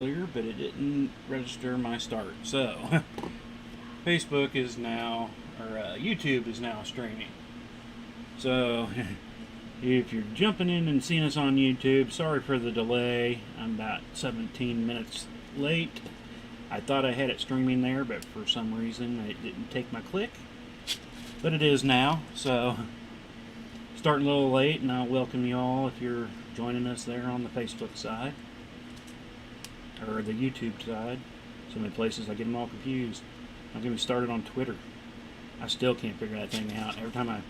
earlier, but it didn't register my start. So, Facebook is now, or YouTube is now streaming. So, if you're jumping in and seeing us on YouTube, sorry for the delay. I'm about 17 minutes late. I thought I had it streaming there, but for some reason it didn't take my click. But it is now, so starting a little late, and I'll welcome you all if you're joining us there on the Facebook side. Or the YouTube side. So many places I get them all confused. Don't get me started on Twitter. I still can't figure that thing out. Every time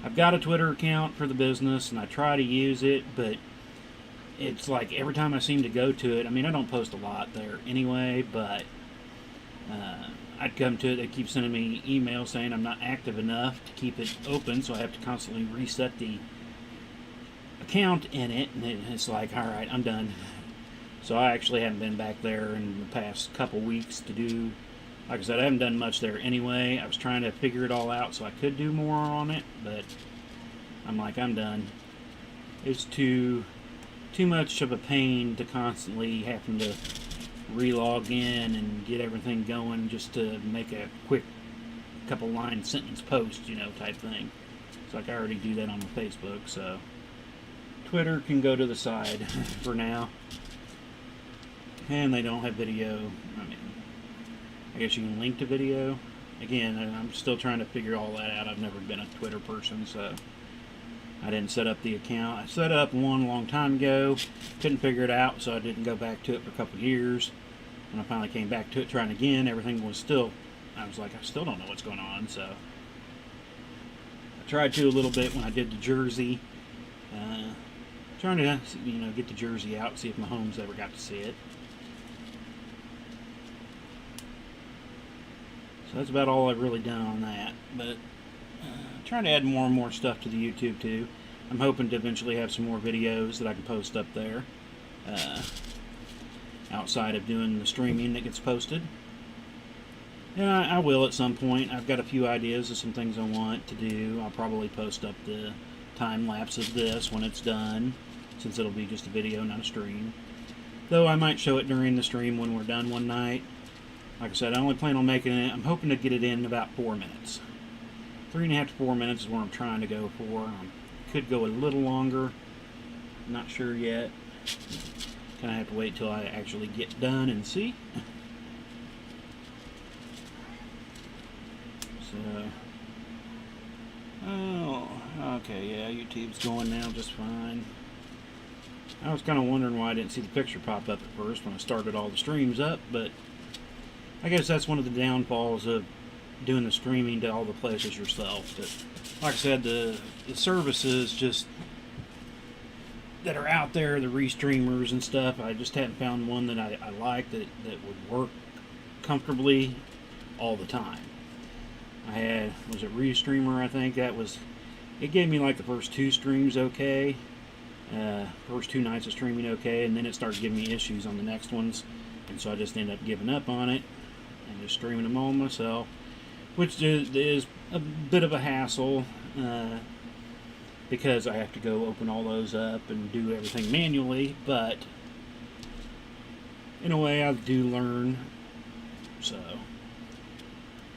I've got a Twitter account for the business and I try to use it, but it's like every time I seem to go to it, I mean, I don't post a lot there anyway, but I'd come to it, they keep sending me emails saying I'm not active enough to keep it open, so I have to constantly reset the account in it, and it's like, alright, I'm done. So I actually haven't been back there in the past couple weeks to do, like I said, I haven't done much there anyway. I was trying to figure it all out so I could do more on it, but I'm like, I'm done. It's too much of a pain to constantly having to re-log in and get everything going just to make a quick couple line sentence post, type thing. It's like I already do that on my Facebook, so Twitter can go to the side for now. And they don't have video. I mean, I guess you can link to video. Again, I'm still trying to figure all that out. I've never been a Twitter person, so I didn't set up the account. I set up one a long time ago. Couldn't figure it out, so I didn't go back to it for a couple of years. When I finally came back to it, trying again, everything was still, I was like, I still don't know what's going on, so I tried to a little bit when I did the jersey. Trying to, get the jersey out, see if Mahomes ever got to see it. So that's about all I've really done on that. But trying to add more and more stuff to the YouTube too. I'm hoping to eventually have some more videos that I can post up there. Outside of doing the streaming that gets posted. And I will at some point. I've got a few ideas of some things I want to do. I'll probably post up the time lapse of this when it's done, since it'll be just a video, not a stream. Though I might show it during the stream when we're done one night. Like I said, I only plan on making it, I'm hoping to get it in about 4 minutes. 3.5 to 4 minutes is where I'm trying to go for. Could go a little longer. Not sure yet. Kind of have to wait till I actually get done and see. So, oh, okay, yeah, YouTube's going now just fine. I was kind of wondering why I didn't see the picture pop up at first when I started all the streams up, but I guess that's one of the downfalls of doing the streaming to all the places yourself. But like I said, the services just that are out there, the restreamers and stuff, I just hadn't found one that I liked that would work comfortably all the time. I had, was it Restreamer, I think that was, it gave me like the first 2 streams okay, first 2 nights of streaming okay, and then it started giving me issues on the next ones, and so I just ended up giving up on it and just streaming them all myself, which is a bit of a hassle, because I have to go open all those up and do everything manually, but in a way I do learn, so,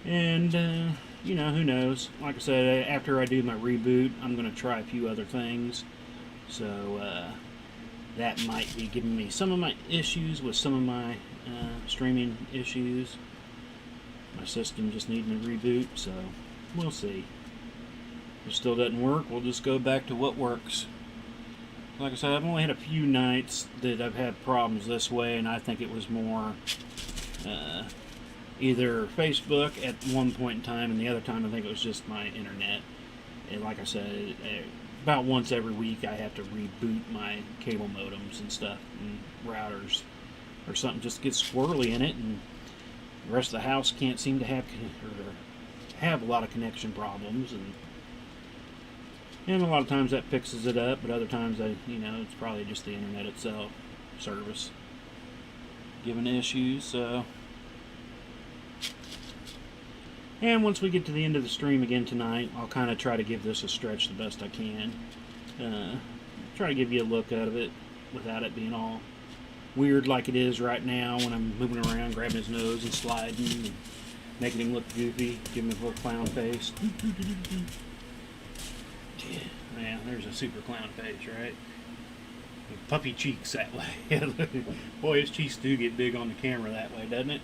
and who knows, like I said, after I do my reboot, I'm going to try a few other things, so that might be giving me some of my issues with some of my streaming issues. My system just needing a reboot, so we'll see. If it still doesn't work, we'll just go back to what works. Like I said, I've only had a few nights that I've had problems this way, and I think it was more either Facebook at one point in time, and the other time I think it was just my internet. And like I said, about once every week I have to reboot my cable modems and stuff and routers or something just gets squirrely in it, and the rest of the house can't seem to have a lot of connection problems, and a lot of times that fixes it up, but other times it's probably just the internet itself service giving issues. So, and once we get to the end of the stream again tonight, I'll kind of try to give this a stretch the best I can. Try to give you a look out of it without it being all weird like it is right now when I'm moving around, grabbing his nose and sliding and making him look goofy, giving him a little clown face. Yeah, man, there's a super clown face, right? Puppy cheeks that way. Boy, his cheeks do get big on the camera that way, doesn't it?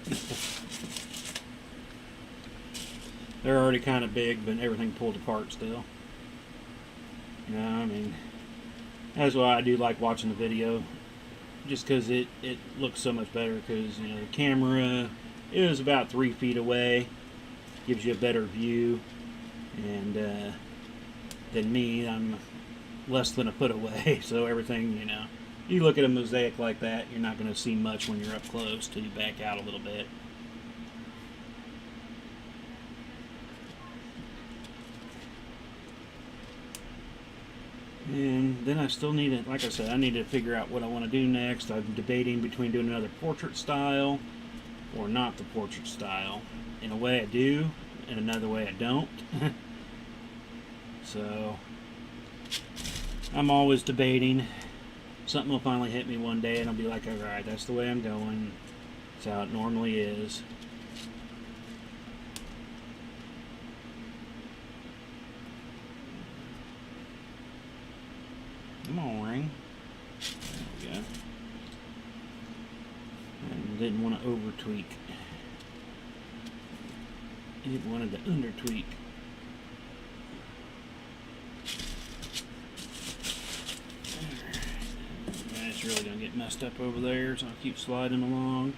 They're already kind of big, but everything pulled apart still. You know, I mean, that's why I do like watching the video, just because it looks so much better, because, you know, the camera is about 3 feet away, gives you a better view, and than me, I'm less than a foot away, so everything, you know, you look at a mosaic like that, you're not going to see much when you're up close till you back out a little bit. And then I still need to, like I said, I need to figure out what I want to do next. I'm debating between doing another portrait style or not the portrait style. In a way I do, in another way I don't. So I'm always debating. Something will finally hit me one day and I'll be like, alright, that's the way I'm going. That's how it normally is. Come on, ring. There we go. And didn't want to over tweak. It wanted to under tweak. It's really going to get messed up over there, so I'll keep sliding along.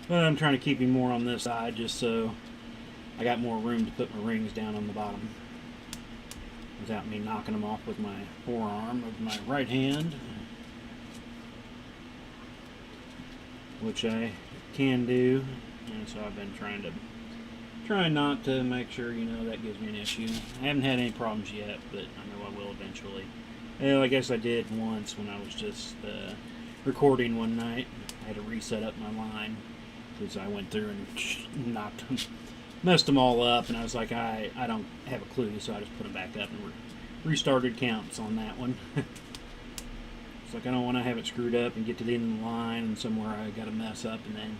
But I'm trying to keep him more on this side just so I got more room to put my rings down on the bottom, without me knocking them off with my forearm of my right hand, which I can do, and so I've been trying not to make sure, you know, that gives me an issue. I haven't had any problems yet, but I know I will eventually. Well, I guess I did once when I was just recording one night. I had to reset up my line because I went through and messed them all up, and I was like, I don't have a clue, so I just put them back up and restarted counts on that one. It's like I don't want to have it screwed up and get to the end of the line and somewhere I got a mess up, and then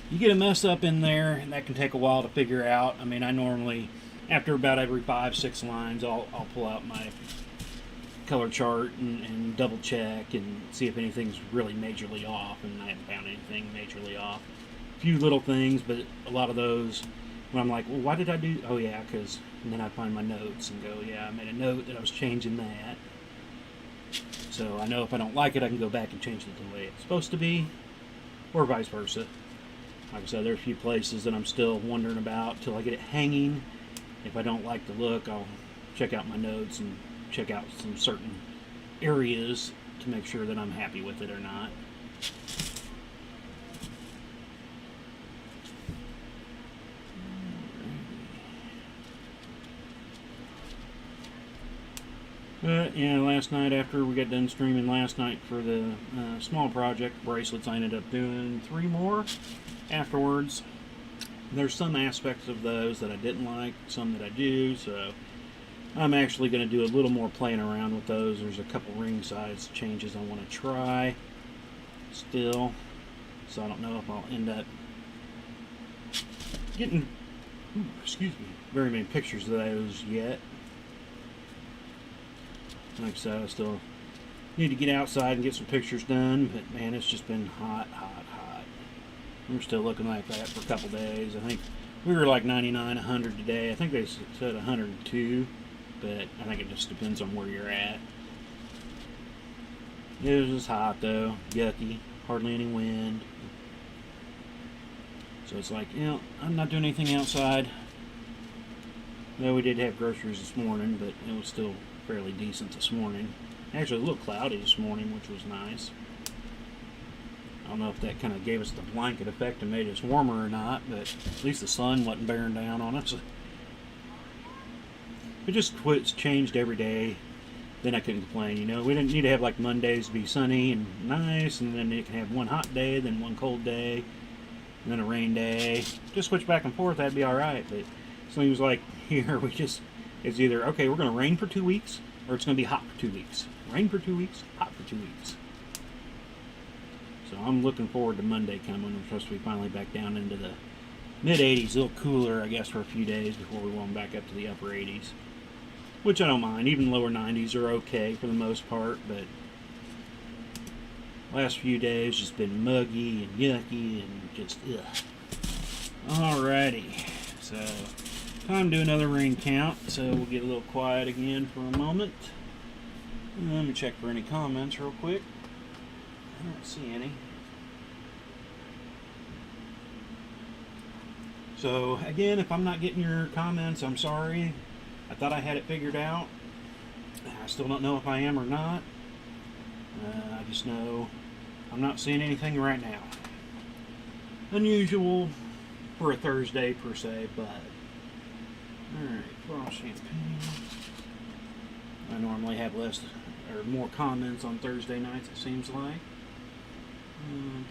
you get a mess up in there, and that can take a while to figure out. I mean, I normally, after about every 5-6 lines, I'll pull out my color chart and double check and see if anything's really majorly off, and I haven't found anything majorly off. A few little things, but a lot of those when I'm like, well, why did I do, oh yeah, because, and then I find my notes and go, yeah, I made a note that I was changing that, so I know if I don't like it, I can go back and change it the way it's supposed to be, or vice versa. Like I said, there's a few places that I'm still wondering about till I get it hanging. If I don't like the look, I'll check out my notes and check out some certain areas to make sure that I'm happy with it or not. But yeah, last night after we got done streaming last night for the small project bracelets, I ended up doing 3 more afterwards. There's some aspects of those that I didn't like, some that I do, so I'm actually going to do a little more playing around with those. There's a couple ring size changes I want to try still, so I don't know if I'll end up getting, very many pictures of those yet. Like I said, I still need to get outside and get some pictures done, but man, it's just been hot. We're still looking like that for a couple days. I think we were like 99, 100 today. I think they said 102, but I think it just depends on where you're at. It was just hot though, yucky, hardly any wind. So it's like, you know, I'm not doing anything outside. Though we did have groceries this morning, but it was still fairly decent this morning. Actually, a little cloudy this morning, which was nice. I don't know if that kind of gave us the blanket effect and made us warmer or not, but at least the sun wasn't bearing down on us. It just changed every day. Then I couldn't complain, you know. We didn't need to have like Mondays be sunny and nice, and then you can have one hot day, then one cold day, and then a rain day. Just switch back and forth, that'd be alright. But it seems like here it's either, okay, we're going to rain for 2 weeks, or it's going to be hot for 2 weeks. Rain for 2 weeks, hot for 2 weeks. So I'm looking forward to Monday coming. We're supposed to be finally back down into the mid-80s, a little cooler, I guess, for a few days before we warm back up to the upper 80s. Which I don't mind. Even lower 90s are okay for the most part, but last few days just been muggy and yucky and just ugh. Alrighty, so time to do another ring count. So we'll get a little quiet again for a moment. Let me check for any comments real quick. I don't see any. So again, if I'm not getting your comments, I'm sorry. I thought I had it figured out. I still don't know if I am or not. I just know I'm not seeing anything right now. Unusual for a Thursday per se, but alright, frost champagne. I normally have less or more comments on Thursday nights, it seems like.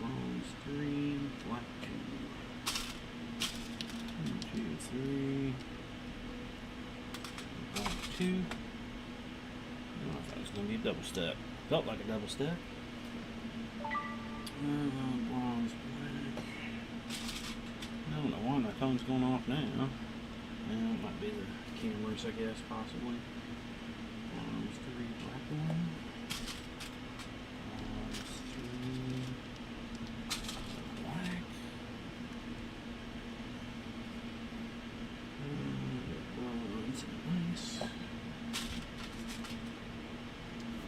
Bronze 3, black 2. 1, 2, 3. Black 2. Oh, I thought it was going to be a double step. Felt like a double step. Bronze black. I don't know why my phone's going off now. Well, it might be the cameras, I guess, possibly. Bronze 3, black 1. Bronze 3, black. Bronze nice.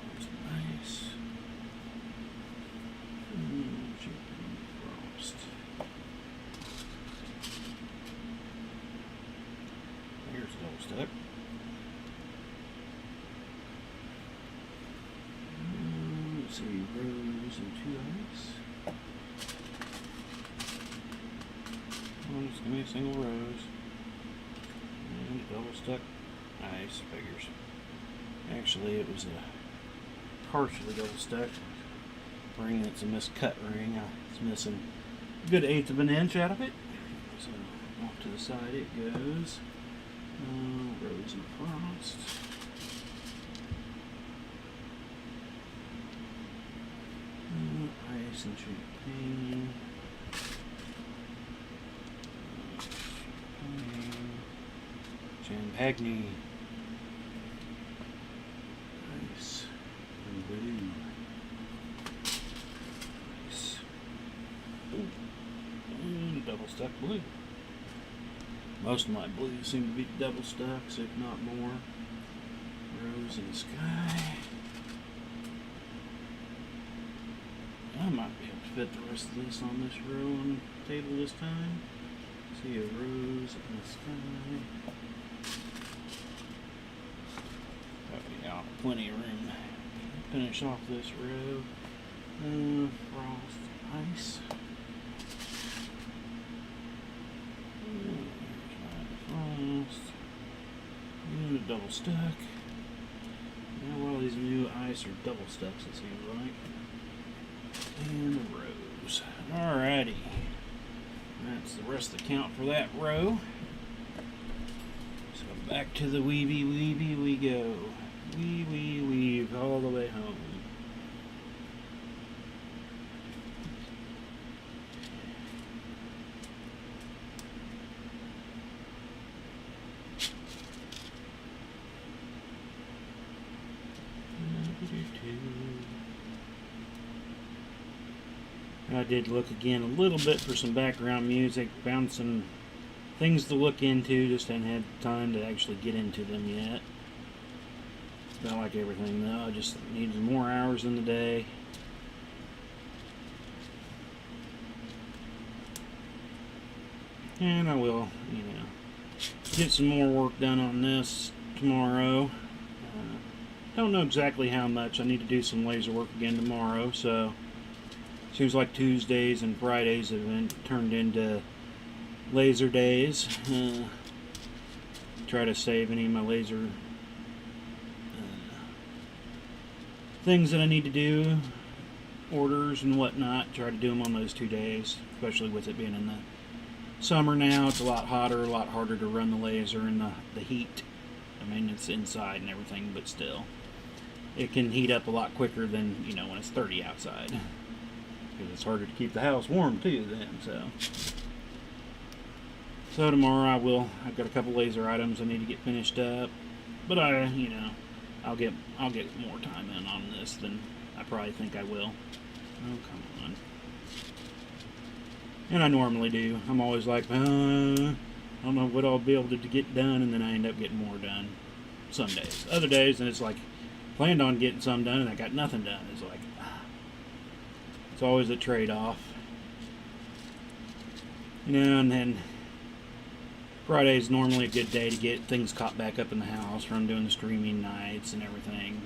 Bronze nice. Frost. Here's a double step. Let's see, rose and 2 ice. It's going to be a single rose. And a double step ice figures. Actually, it was a partially double step ring that's a miscut ring. It's missing a good 1/8 of an inch out of it. So off to the side it goes. Rose and frost. Ice and champagne. Champagne. Ice and blue. Ice. Ooh. And double stuck blue. Most of my blues seem to be double stucks, if not more. Rose in the sky. I might be able to fit the rest of this on this row on the table this time. See a rose in the sky. Got plenty of room. Finish off this row. Frost, ice. Frost. And a double stuck. Now all these new ice are double stucks, it seems like. And a rose. Alrighty. That's the rest of the count for that row. So back to the weavy we go. Weave all the way home. I did look again a little bit for some background music, found some things to look into, just haven't had time to actually get into them yet. I like everything though, I just need more hours in the day. And I will, get some more work done on this tomorrow. Don't know exactly how much. I need to do some laser work again tomorrow, so seems like Tuesdays and Fridays have been turned into laser days. Try to save any of my laser things that I need to do, orders and whatnot. Try to do them on those 2 days, especially with it being in the summer now. It's a lot hotter, a lot harder to run the laser in the heat. I mean, it's inside and everything, but still. It can heat up a lot quicker than, when it's 30 outside. because it's harder to keep the house warm too then. So tomorrow I've got a couple laser items I need to get finished up, but I'll get more time in on this than I probably think I will. Oh, come on. And I normally do. I'm always like, I don't know what I'll be able to get done, and then I end up getting more done some days. Other days, and it's like, planned on getting some done, and I got nothing done. It's like, it's always a trade-off. And then Friday's normally a good day to get things caught back up in the house from doing the streaming nights and everything.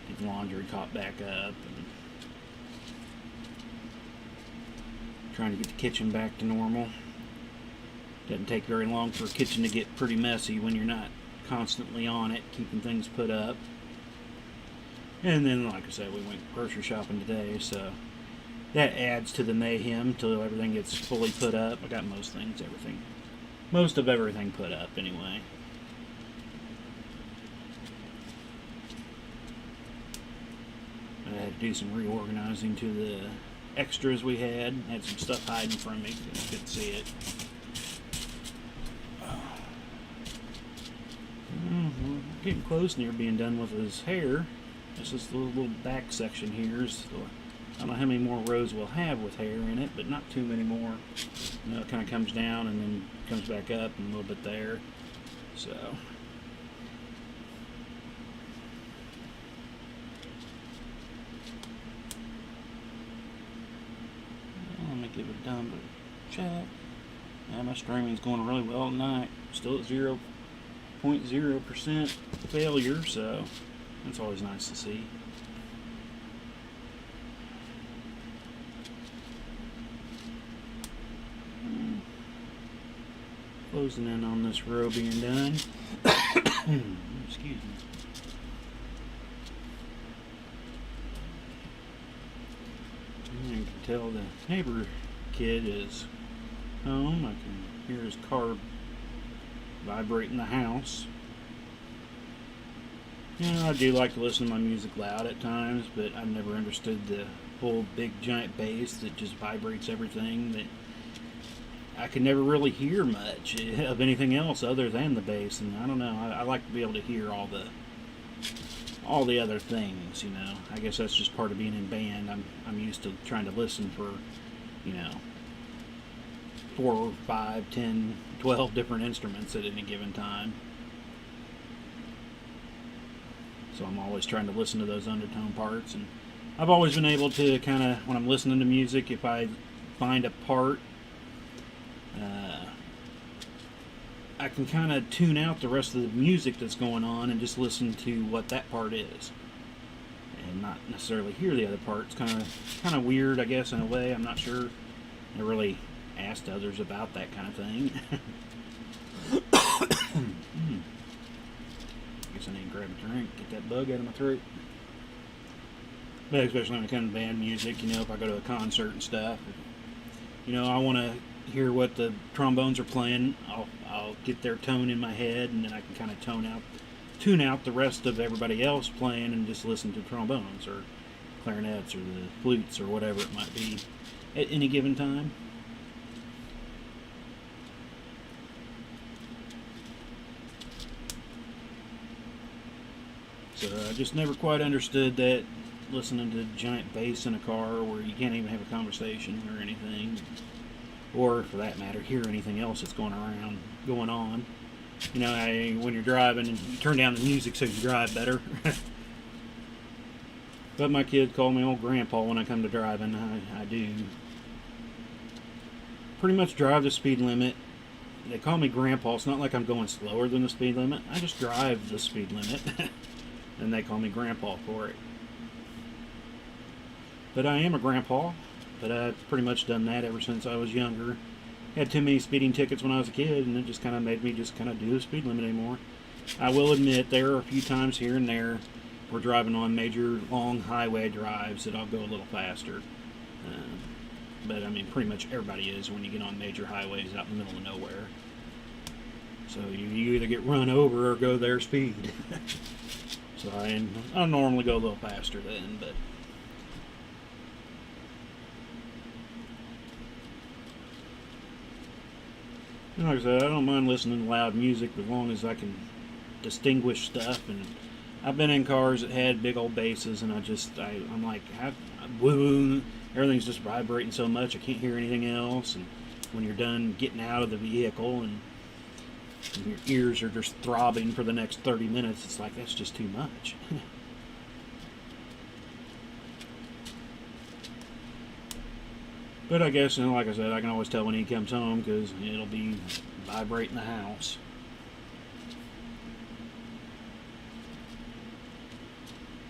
Get the laundry caught back up, and trying to get the kitchen back to normal. Doesn't take very long for a kitchen to get pretty messy when you're not constantly on it, keeping things put up. And then, like I said, we went grocery shopping today, so that adds to the mayhem till everything gets fully put up. I got most of everything put up anyway. I had to do some reorganizing to the extras we had. Had some stuff hiding from me, couldn't see it. We're getting close near being done with his hair. This is the little back section here. So I don't know how many more rows we'll have with hair in it, but not too many more. It kind of comes down and then comes back up and a little bit there. So let me give it done but check. Yeah, my streaming's going really well tonight. Still at 0.0% failure, so that's always nice to see. Closing in on this row being done. Excuse me. You can tell the neighbor kid is home. I can hear his car vibrating the house. I do like to listen to my music loud at times, but I've never understood the whole big giant bass that just vibrates everything. That I can never really hear much of anything else other than the bass, and I don't know. I like to be able to hear all the other things. I guess that's just part of being in band. I'm used to trying to listen for 4, 5, 10, 12 different instruments at any given time. So I'm always trying to listen to those undertone parts, and I've always been able to kind of, when I'm listening to music, if I find a part, I can kind of tune out the rest of the music that's going on and just listen to what that part is, and not necessarily hear the other parts. Kind of weird, I guess, in a way. I'm not sure. I really asked others about that kind of thing. Guess I need to grab a drink, get that bug out of my throat. But especially when it comes to band music, if I go to a concert and stuff, I want to hear what the trombones are playing. I'll get their tone in my head, and then I can kind of tune out the rest of everybody else playing and just listen to trombones or clarinets or the flutes or whatever it might be at any given time. So I just never quite understood that, listening to giant bass in a car where you can't even have a conversation or anything, or for that matter, hear anything else that's going on. When you're driving, and you turn down the music so you drive better. But my kids call me old grandpa when I come to driving. I do pretty much drive the speed limit. They call me grandpa. It's not like I'm going slower than the speed limit. I just drive the speed limit. And they call me grandpa for it. But I am a grandpa. But I've pretty much done that ever since I was younger. Had too many speeding tickets when I was a kid, and it just kind of made me just kind of do the speed limit anymore. I will admit there are a few times here and there we're driving on major long highway drives that I'll go a little faster. But I mean, pretty much everybody is when you get on major highways out in the middle of nowhere. So you either get run over or go their speed. So I normally go a little faster then, but And like I said, I don't mind listening to loud music as long as I can distinguish stuff. And I've been in cars that had big old basses, and I'm like, woo, everything's just vibrating so much I can't hear anything else. And when you're done getting out of the vehicle and your ears are just throbbing for the next 30 minutes, it's like, that's just too much. But I guess, like I said, I can always tell when he comes home because it'll be vibrating the house.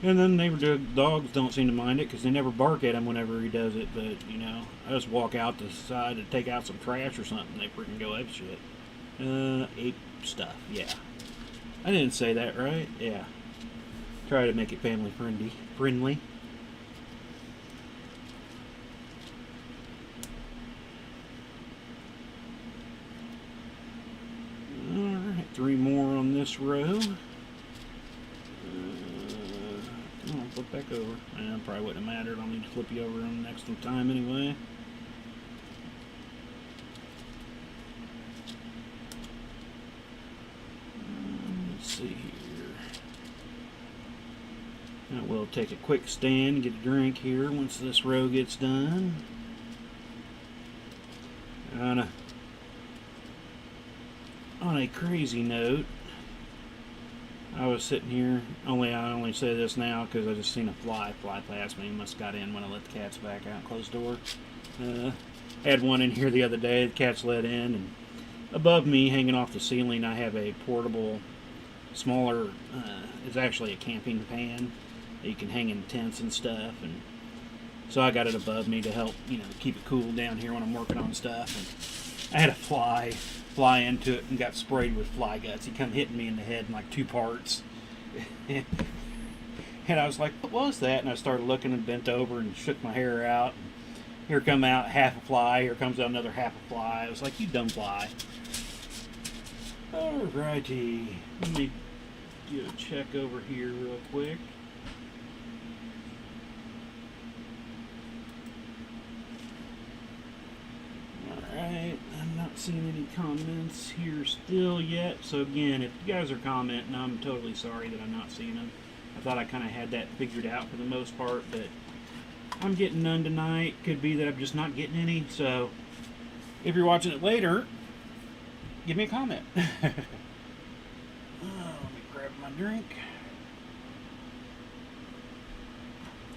And then neighbor dogs don't seem to mind it because they never bark at him whenever he does it. But, I just walk out the side to take out some trash or something. They freaking go ape shit. Ape stuff, yeah. I didn't say that right? Yeah. Try to make it family friendly. Alright, 3 more on this row. I'll flip back over. Probably wouldn't have mattered. I'll need to flip you over on the next time anyway. Let's see here. Now we'll take a quick stand, get a drink here once this row gets done. On a crazy note, I was sitting here, I only say this now because I just seen a fly past me. He must have got in when I let the cats back out and closed the door. Had one in here the other day, the cats let in, and above me, hanging off the ceiling, I have a portable, smaller, it's actually a camping pan that you can hang in tents and stuff, and so I got it above me to help, keep it cool down here when I'm working on stuff. And I had a fly into it and got sprayed with fly guts. He come hitting me in the head in like 2 parts. And I was like, what was that? And I started looking and bent over and shook my hair out. Here come out half a fly. Here comes out another half a fly. I was like, you dumb fly. Alrighty. Let me do a check over here real quick. Alright, I'm not seeing any comments here still yet. So again, if you guys are commenting, I'm totally sorry that I'm not seeing them. I thought I kind of had that figured out for the most part, but I'm getting none tonight. Could be that I'm just not getting any. So if you're watching it later, give me a comment. Let me grab my drink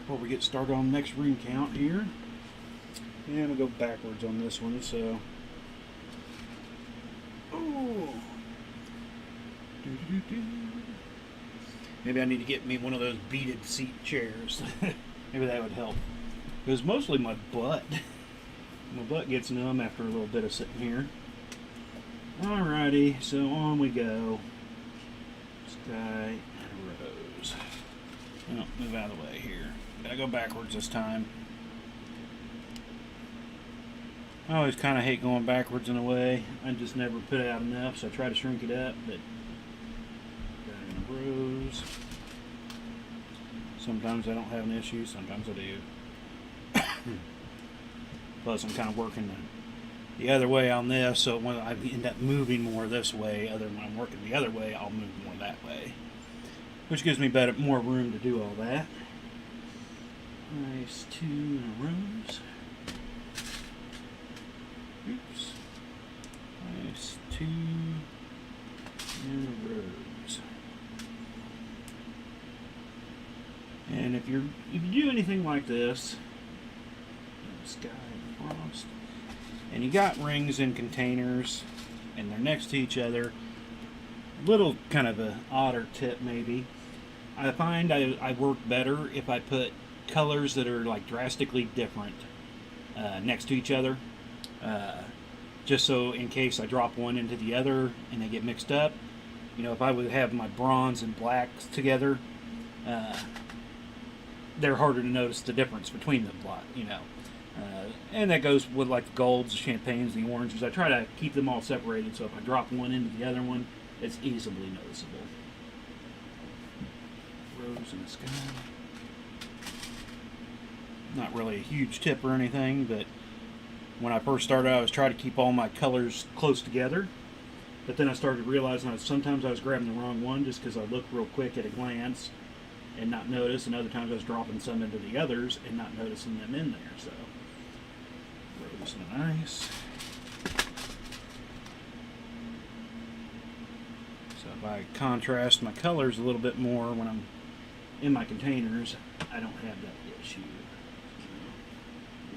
before we get started on the next ring count here. And we'll go backwards on this one, so. Oh. Maybe I need to get me one of those beaded seat chairs. Maybe that would help. Because mostly my butt. My butt gets numb after a little bit of sitting here. Alrighty, so on we go. Sky and Rose. Oh, move out of the way here. Gotta go backwards this time. I always kind of hate going backwards in a way. I just never put it out enough, so I try to shrink it up, but Rose. Sometimes I don't have an issue, sometimes I do. Plus, I'm kind of working the other way on this, so when I end up moving more this way, other than when I'm working the other way, I'll move more that way. Which gives me more room to do all that. Nice 2 in a Rose. Oops. Nice 2 and a Rose. And if you do anything like this, Sky and Frost, and you got rings in containers, and they're next to each other, little kind of a odder tip maybe. I find I work better if I put colors that are like drastically different next to each other. Just so in case I drop one into the other and they get mixed up, if I would have my bronze and blacks together, they're harder to notice the difference between them, and that goes with like the golds, the champagnes, the oranges. I try to keep them all separated, so if I drop one into the other one, it's easily noticeable. Rose in the Sky. Not really a huge tip or anything, but when I first started, I was trying to keep all my colors close together. But then I started realizing sometimes I was grabbing the wrong one just because I looked real quick at a glance and not notice, and other times I was dropping some into the others and not noticing them in there. So, rose and ice. So if I contrast my colors a little bit more when I'm in my containers, I don't have that issue.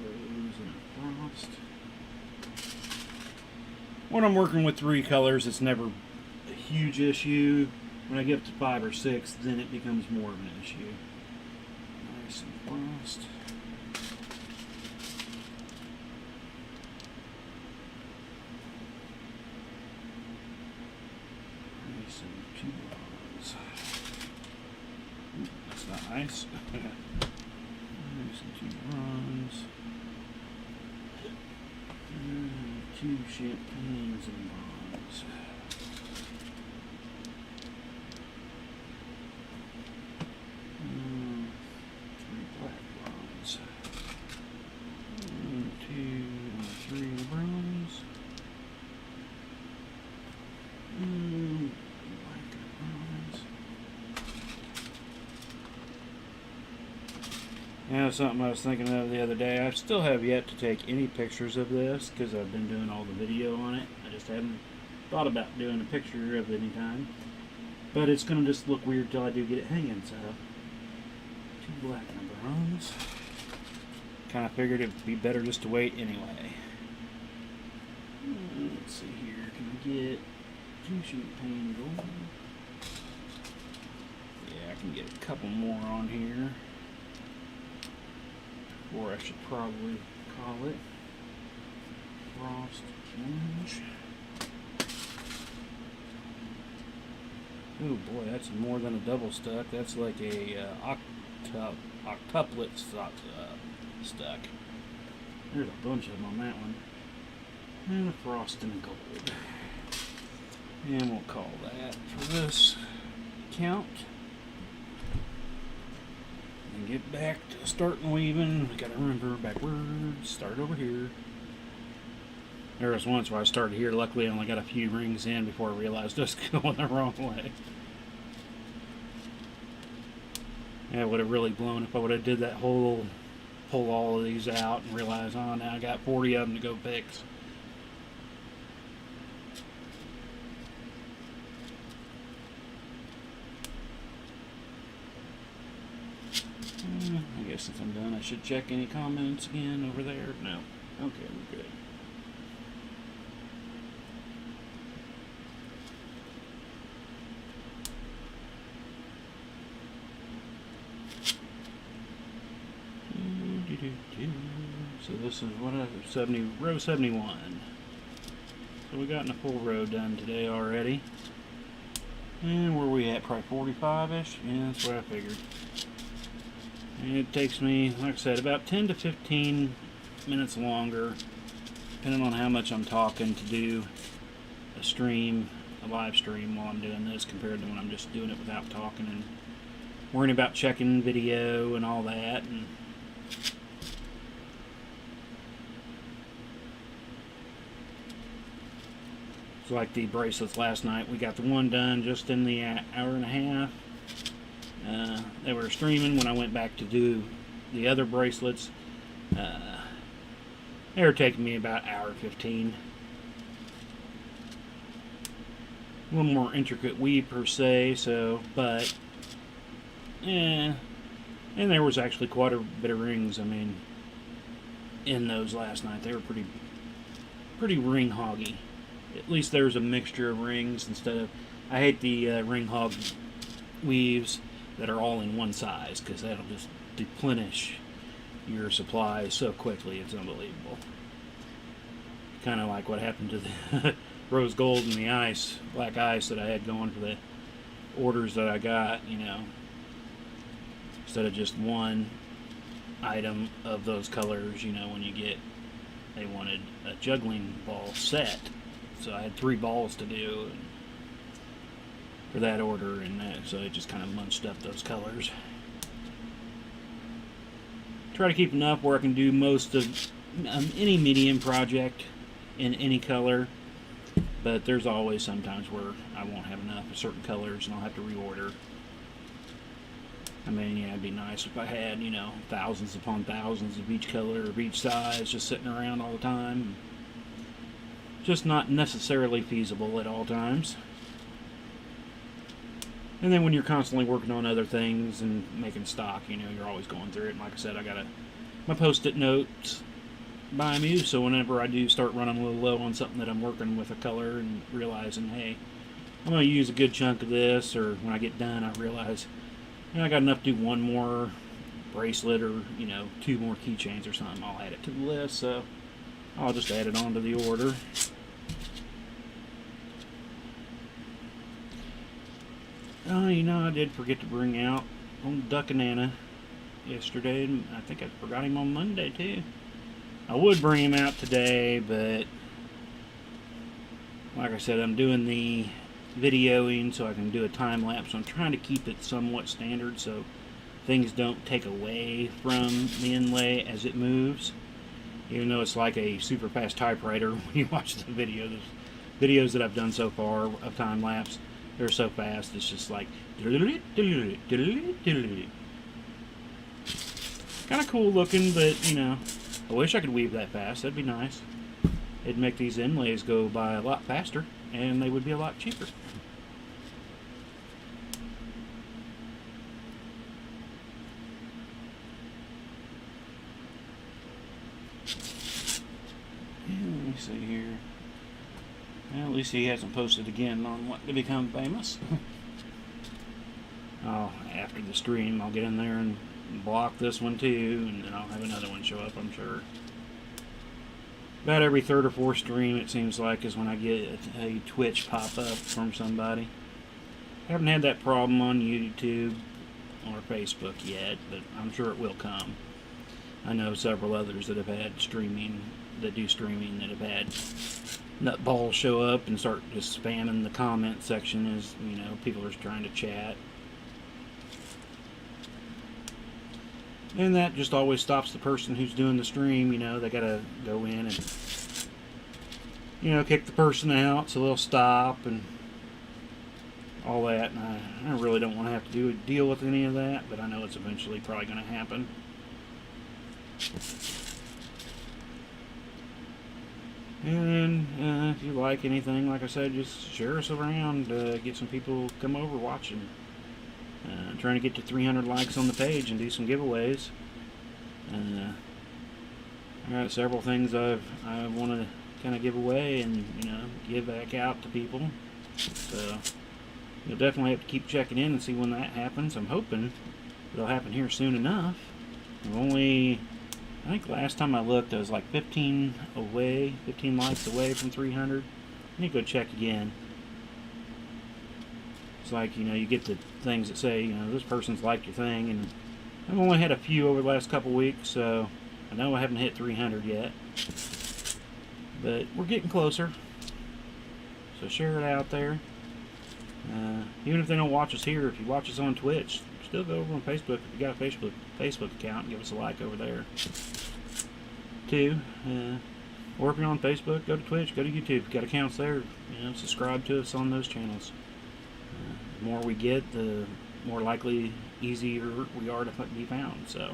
Rose and frost. When I'm working with 3 colors, it's never a huge issue. When I get up to 5 or 6, then it becomes more of an issue. Nice and frost. Nice and 2 bronze. That's not nice. Nice and 2 bronze. 2 champagnes and bronze. 3 black bronze. 1, 2, 3 bronze. Black bronze. Now, something I was thinking of the other day, I still have yet to take any pictures of this because I've been doing all the video on it. I just haven't thought about doing a picture of it anytime. But it's going to just look weird till I do get it hanging, so 2 black and bronze. Kind of figured it'd be better just to wait anyway. Let's see here, can I get 2 champagne gold? Yeah, I can get a couple more on here. Or I should probably call it frost orange. Oh boy, that's more than a double stuck. That's like a octuplet stuck. There's a bunch of them on that one. And a frost and a gold. And we'll call that for this count. And get back to starting weaving. Gotta remember backwards, start over here. There was once where I started here. Luckily I only got a few rings in before I realized I was going the wrong way. Yeah, it would have really blown if I would have did that whole, pull all of these out and realize, oh, now I got 40 of them to go fix. I guess since I'm done, I should check any comments again over there. No. Okay, we're good. So this is what row 71. So we gotten a full row done today already. And where are we at? Probably 45-ish? Yeah, that's what I figured. And it takes me, like I said, about 10 to 15 minutes longer, depending on how much I'm talking, to do a live stream while I'm doing this, compared to when I'm just doing it without talking and worrying about checking video and all that. And it's like the bracelets last night. We got the one done just in the hour and a half. They were streaming when I went back to do the other bracelets. They were taking me about an hour 15. A little more intricate weave per se, so, but, and there was actually quite a bit of rings, I mean, in those last night. They were pretty ring hoggy. At least there's a mixture of rings instead of, I hate the ring hog weaves that are all in one size, because that'll just deplenish your supply so quickly, it's unbelievable. Kind of like what happened to the rose gold and the ice, black ice that I had going for the orders that I got, you know. Instead of just one item of those colors, you know, when you get, they wanted a juggling ball set. So I had 3 balls to do for that order, and so it just kind of munched up those colors. Try to keep enough where I can do most of any medium project in any color, but there's always sometimes where I won't have enough of certain colors and I'll have to reorder. I mean, yeah, it'd be nice if I had, you know, thousands upon thousands of each color of each size just sitting around all the time. Just not necessarily feasible at all times. And then when you're constantly working on other things and making stock, you know, you're always going through it. And like I said, I got my post-it notes by me, so whenever I do start running a little low on something that I'm working with a color and realizing, hey, I'm going to use a good chunk of this, or when I get done, I realize, you know, I got enough to do one more bracelet or, you know, 2 more keychains or something, I'll add it to the list, so I'll just add it onto the order. Oh, you know, I did forget to bring out old Duck and Anna yesterday, and I think I forgot him on Monday too. I would bring him out today, but like I said, I'm doing the videoing so I can do a time lapse. I'm trying to keep it somewhat standard so things don't take away from the inlay as it moves, even though it's like a super fast typewriter when you watch the videos that I've done so far of time lapse. They're so fast, it's just like kind of cool looking, but you know, I wish I could weave that fast. That'd be nice. It'd make these inlays go by a lot faster, and they would be a lot cheaper. Let me see here. Well, at least he hasn't posted again on what to become famous. Oh, after the stream, I'll get in there and block this one too, and then I'll have another one show up, I'm sure. About every 3rd or 4th stream, it seems like, is when I get a Twitch pop-up from somebody. I haven't had that problem on YouTube or Facebook yet, but I'm sure it will come. I know several others that have had streaming, that do streaming, that have had nutballs show up and start just spamming the comment section as, you know, people are trying to chat. And that just always stops the person who's doing the stream, you know, they gotta go in and, you know, kick the person out so they'll stop and all that. And I really don't want to have to deal with any of that, but I know it's eventually probably going to happen. And if you like anything, like I said, just share us around, get some people come over watching. Trying to get to 300 likes on the page and do some giveaways. I got several things I want to kind of give away and, you know, give back out to people. So you'll definitely have to keep checking in and see when that happens. I'm hoping it'll happen here soon enough. I think last time I looked, I was like 15 likes away from 300. I need to go check again. It's like, you know, you get the things that say, you know, this person's liked your thing, and I've only had a few over the last couple weeks, so I know I haven't hit 300 yet. But we're getting closer. So share it out there. Even if they don't watch us here, if you watch us on Twitch, still go over on Facebook if you got a Facebook account and give us a like over there too. Or if you're on Facebook, go to Twitch, go to YouTube. If you got accounts there, you know, subscribe to us on those channels. The more we get, the more likely, easier we are to be found. So,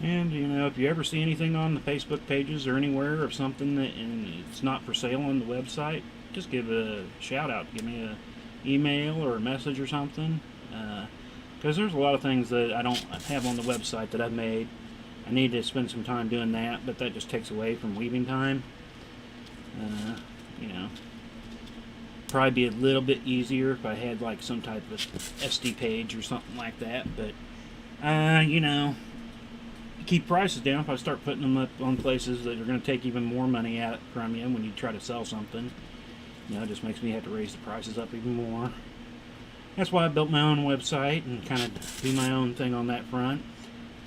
and you know, if you ever see anything on the Facebook pages or anywhere of something that and it's not for sale on the website, just give a shout out. Give me an email or a message or something. Because there's a lot of things that I don't have on the website that I've made. I need to spend some time doing that, but that just takes away from weaving time. You know, probably be a little bit easier if I had like some type of SD page or something like that. But you know, keep prices down. If I start putting them up on places that are going to take even more money out from you when you try to sell something, you know, it just makes me have to raise the prices up even more. That's why I built my own website and kind of do my own thing on that front.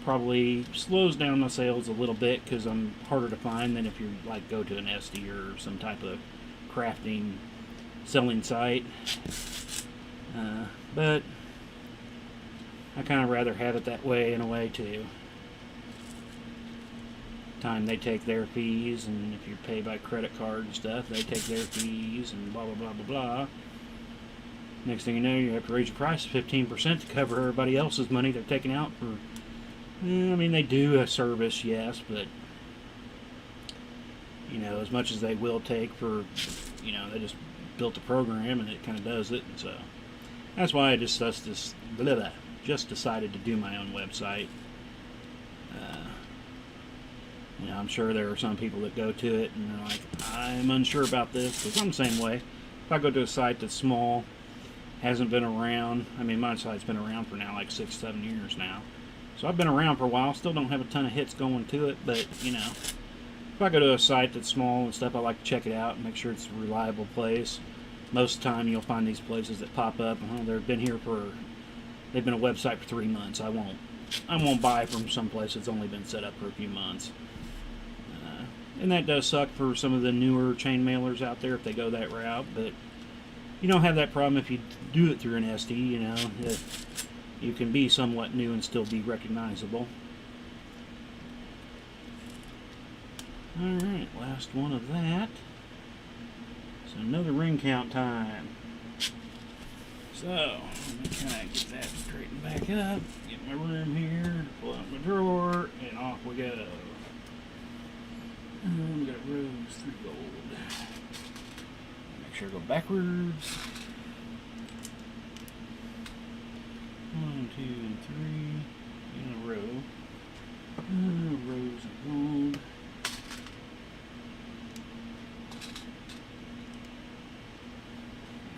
Probably slows down my sales a little bit because I'm harder to find than if you like go to an SD or some type of crafting selling site. But I kind of rather have it that way in a way too. Time they take their fees, and if you pay by credit card and stuff, they take their fees and blah blah blah blah blah. Next thing you know, you have to raise your price 15% to cover everybody else's money they're taking out for. I mean, they do a service, yes, but you know, as much as they will take for, you know, they just built a program and it kind of does it, and so that's why I just decided to do my own website. You know, I'm sure there are some people that go to it and they're like, I'm unsure about this, because I'm the same way. If I go to a site that's small, hasn't been around, I mean, my site's been around for now like 6-7 years now, so I've been around for a while, still don't have a ton of hits going to it, but you know, if I go to a site that's small and stuff, I like to check it out and make sure it's a reliable place. Most of the time you'll find these places that pop up, they've been a website for 3 months. I won't buy from some place that's only been set up for a few months. And that does suck for some of the newer chain mailers out there if they go that route, but you don't have that problem if you do it through an SD, you know. You can be somewhat new and still be recognizable. Alright, last one of that. So another ring count time. So, let me kind of get that straightened back up, get my room here, pull out my drawer, and off we go. We got rose 3 gold. Make sure I go backwards. 1, 2, and 3 in a row. Rose and gold.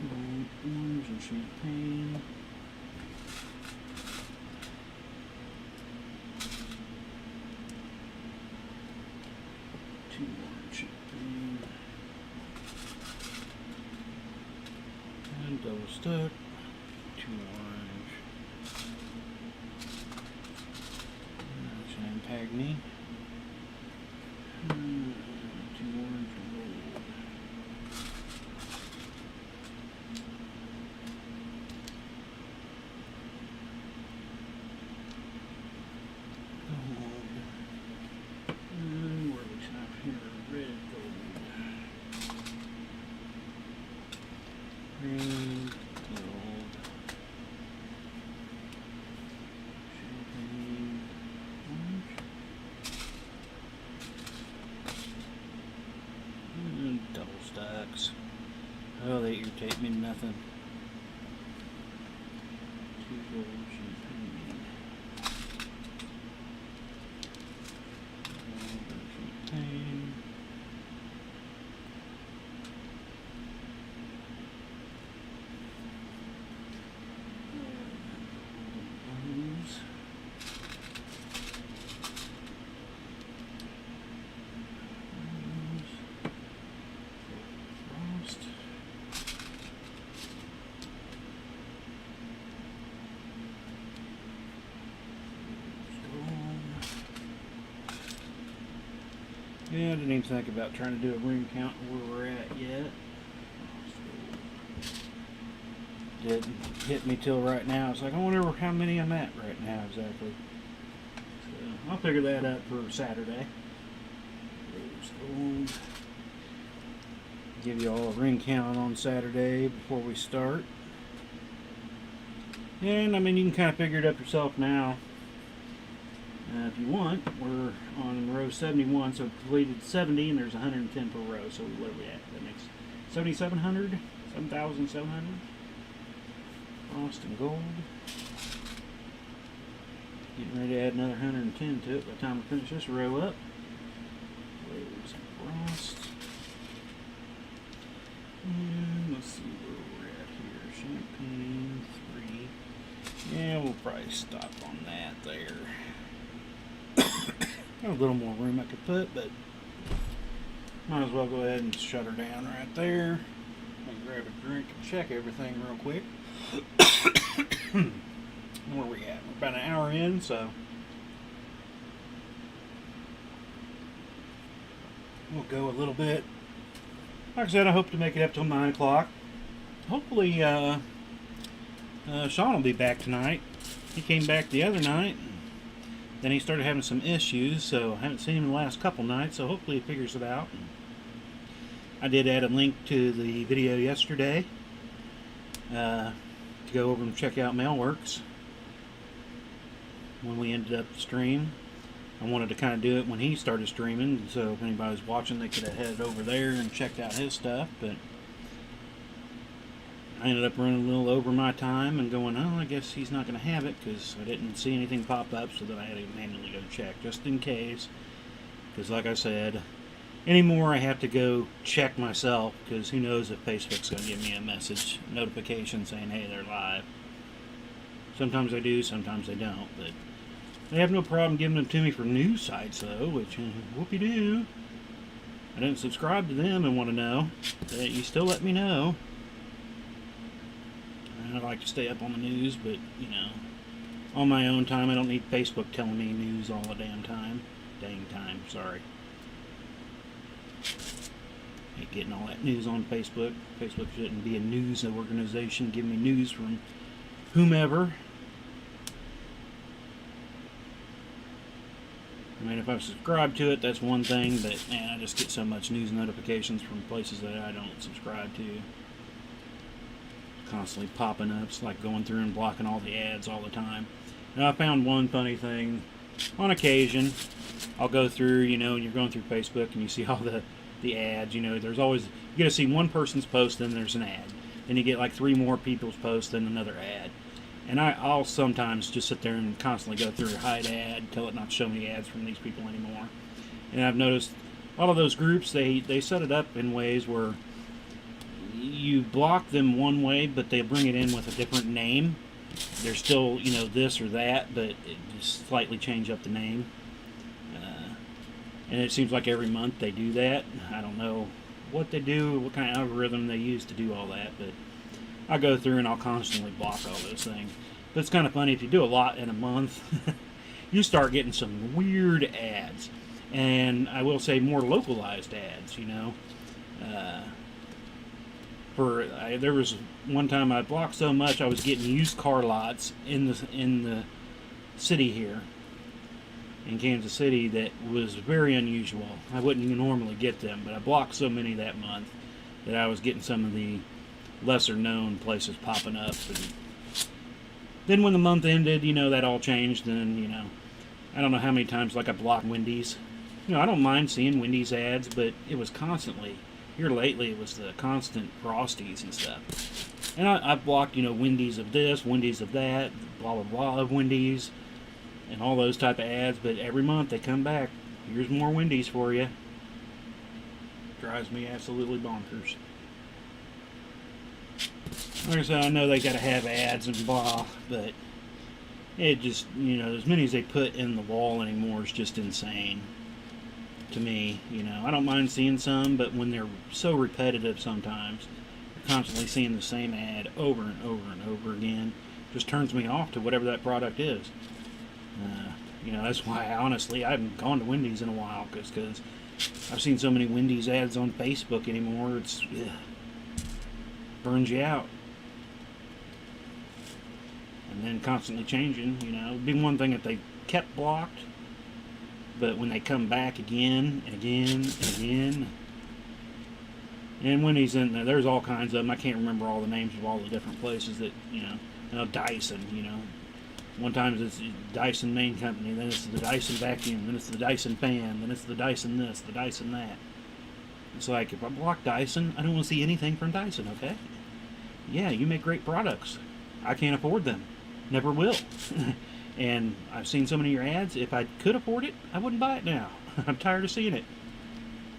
Gold, orange, and champagne. Double stuck, 2 orange, champagne, 2 orange and gold. Gold. And what do we have here? Red gold. Red. Oh, they irritate me to nothing. 2 gold champagne. Champagne. Yeah, I didn't even think about trying to do a ring count where we're at yet. Didn't hit me till right now. It's like, I wonder how many I'm at right now exactly. So I'll figure that out for Saturday. Rose gold. Give you all a ring count on Saturday before we start. And I mean, you can kind of figure it up yourself now. If you want, we're on row 71, so completed 70, and there's 110 per row. So what are we at? That makes 7,700, 7,700. Frost and gold. Getting ready to add another 110 to it by the time we finish this row up. Rose and frost. And let's see where we're at here. Champagne 3. Yeah, we'll probably stop on that there. Got a little more room I could put, but might as well go ahead and shut her down right there. And grab a drink and check everything real quick. Where we at? We're about an hour in, so we'll go a little bit. Like I said, I hope to make it up till 9 o'clock. Hopefully, Sean will be back tonight. he came back the other night. Then he started having some issues, so I haven't seen him in the last couple nights, so hopefully he figures it out. I did add a link to the video yesterday to go over and check out Mailworks when we ended up the stream. I wanted to kind of do it when he started streaming, so if anybody was watching, they could have headed over there and checked out his stuff, but I ended up running a little over my time and going, oh, I guess he's not going to have it because I didn't see anything pop up, so then I had to manually go check just in case. Because like I said, anymore I have to go check myself because who knows if Facebook's going to give me a message notification saying, hey, they're live. Sometimes I do, sometimes I don't, but they have no problem giving them to me for news sites though, which whoopie-doo. I didn't subscribe to them and want to know, but you still let me know. I like to stay up on the news, but, you know, on my own time, I don't need Facebook telling me news all the damn time. Dang time, sorry. Hate getting all that news on Facebook. Facebook shouldn't be a news organization giving me news from whomever. I mean, if I subscribe to it, that's one thing, but, man, I just get so much news notifications from places that I don't subscribe to. Constantly popping up. It's like going through and blocking all the ads all the time. And I found one funny thing. On occasion, I'll go through, you know, and you're going through Facebook and you see all the ads, you know, there's always, you get to see one person's post, then there's an ad. Then you get like 3 more people's posts, then another ad. And I'll sometimes just sit there and constantly go through hide ad, tell it not to show me ads from these people anymore. And I've noticed all of those groups, they set it up in ways where you block them one way, but they bring it in with a different name. They're still, you know, this or that, but it just slightly change up the name. And it seems like every month they do that. I don't know what they do, what kind of algorithm they use to do all that, but I go through and I'll constantly block all those things. But it's kind of funny, if you do a lot in a month, you start getting some weird ads. And I will say more localized ads, you know. There was one time I blocked so much I was getting used car lots in the city here in Kansas City that was very unusual. I wouldn't normally get them, but I blocked so many that month that I was getting some of the lesser known places popping up. And then when the month ended, you know, that all changed, and you know, I don't know how many times like I blocked Wendy's. You know, I don't mind seeing Wendy's ads, but it was constantly. Here lately, it was the constant Frosties and stuff. And I've blocked, you know, Wendy's of this, Wendy's of that, blah, blah, blah of Wendy's, and all those type of ads. But every month they come back. Here's more Wendy's for you. Drives me absolutely bonkers. Like I said, I know they got to have ads and blah, but it just, you know, as many as they put in the wall anymore is just insane. To me, you know, I don't mind seeing some, but when they're so repetitive sometimes, you're constantly seeing the same ad over and over and over again, just turns me off to whatever that product is. You know, that's why, honestly, I haven't gone to Wendy's in a while, because I've seen so many Wendy's ads on Facebook anymore, it's, burns you out. And then constantly changing, you know, it'd be one thing if they kept blocked, but when they come back again and again and again, and when he's in there, there's all kinds of them. I can't remember all the names of all the different places that, you know, Dyson, you know. One time it's Dyson main company, then it's the Dyson vacuum, then it's the Dyson fan, then it's the Dyson this, the Dyson that. It's like, if I block Dyson, I don't want to see anything from Dyson, okay? Yeah, you make great products. I can't afford them. Never will. And I've seen so many of your ads, if I could afford it, I wouldn't buy it now. I'm tired of seeing it.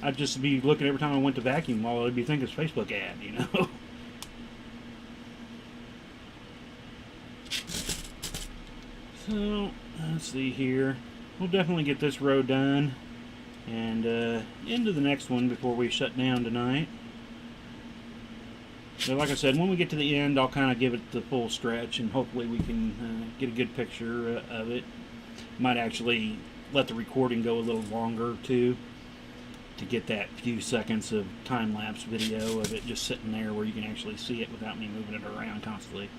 I'd just be looking every time I went to vacuum, all I'd be thinking is Facebook ad, you know? So, let's see here. We'll definitely get this row done and into the next one before we shut down tonight. So like I said, when we get to the end, I'll kind of give it the full stretch, and hopefully we can get a good picture of it. Might actually let the recording go a little longer, too, to get that few seconds of time-lapse video of it just sitting there where you can actually see it without me moving it around constantly.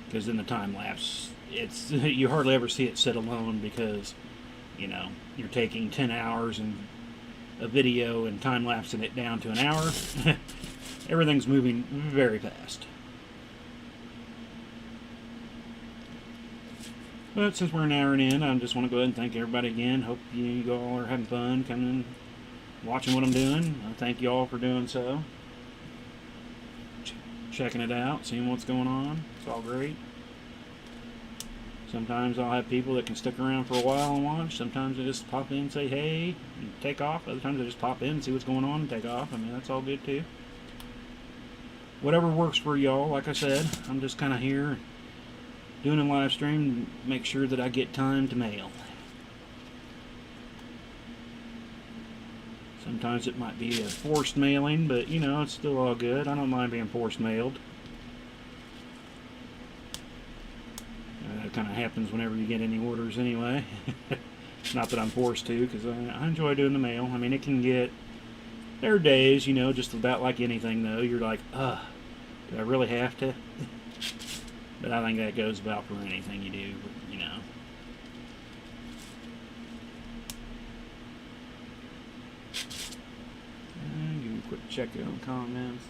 Because in the time-lapse, it's you hardly ever see it sit alone because, you're taking 10 hours and a video and time lapsing it down to an hour. Everything's moving very fast. But since we're an hour in, I just want to go ahead and thank everybody again. Hope you all are having fun coming and watching what I'm doing. I thank you all for doing so. Checking it out, seeing what's going on. It's all great. Sometimes I'll have people that can stick around for a while and watch. Sometimes I just pop in and say hey and take off. Other times I just pop in and see what's going on and take off. I mean, that's all good too. Whatever works for y'all, like I said, I'm just kind of here doing a live stream to make sure that I get time to mail. Sometimes it might be a forced mailing, but it's still all good. I don't mind being forced mailed. It kind of happens whenever you get any orders anyway. Not that I'm forced to, because I enjoy doing the mail. I mean, it can get... There are days, just about like anything, though. You're like, do I really have to? But I think that goes about for anything you do, And you quick check on comments.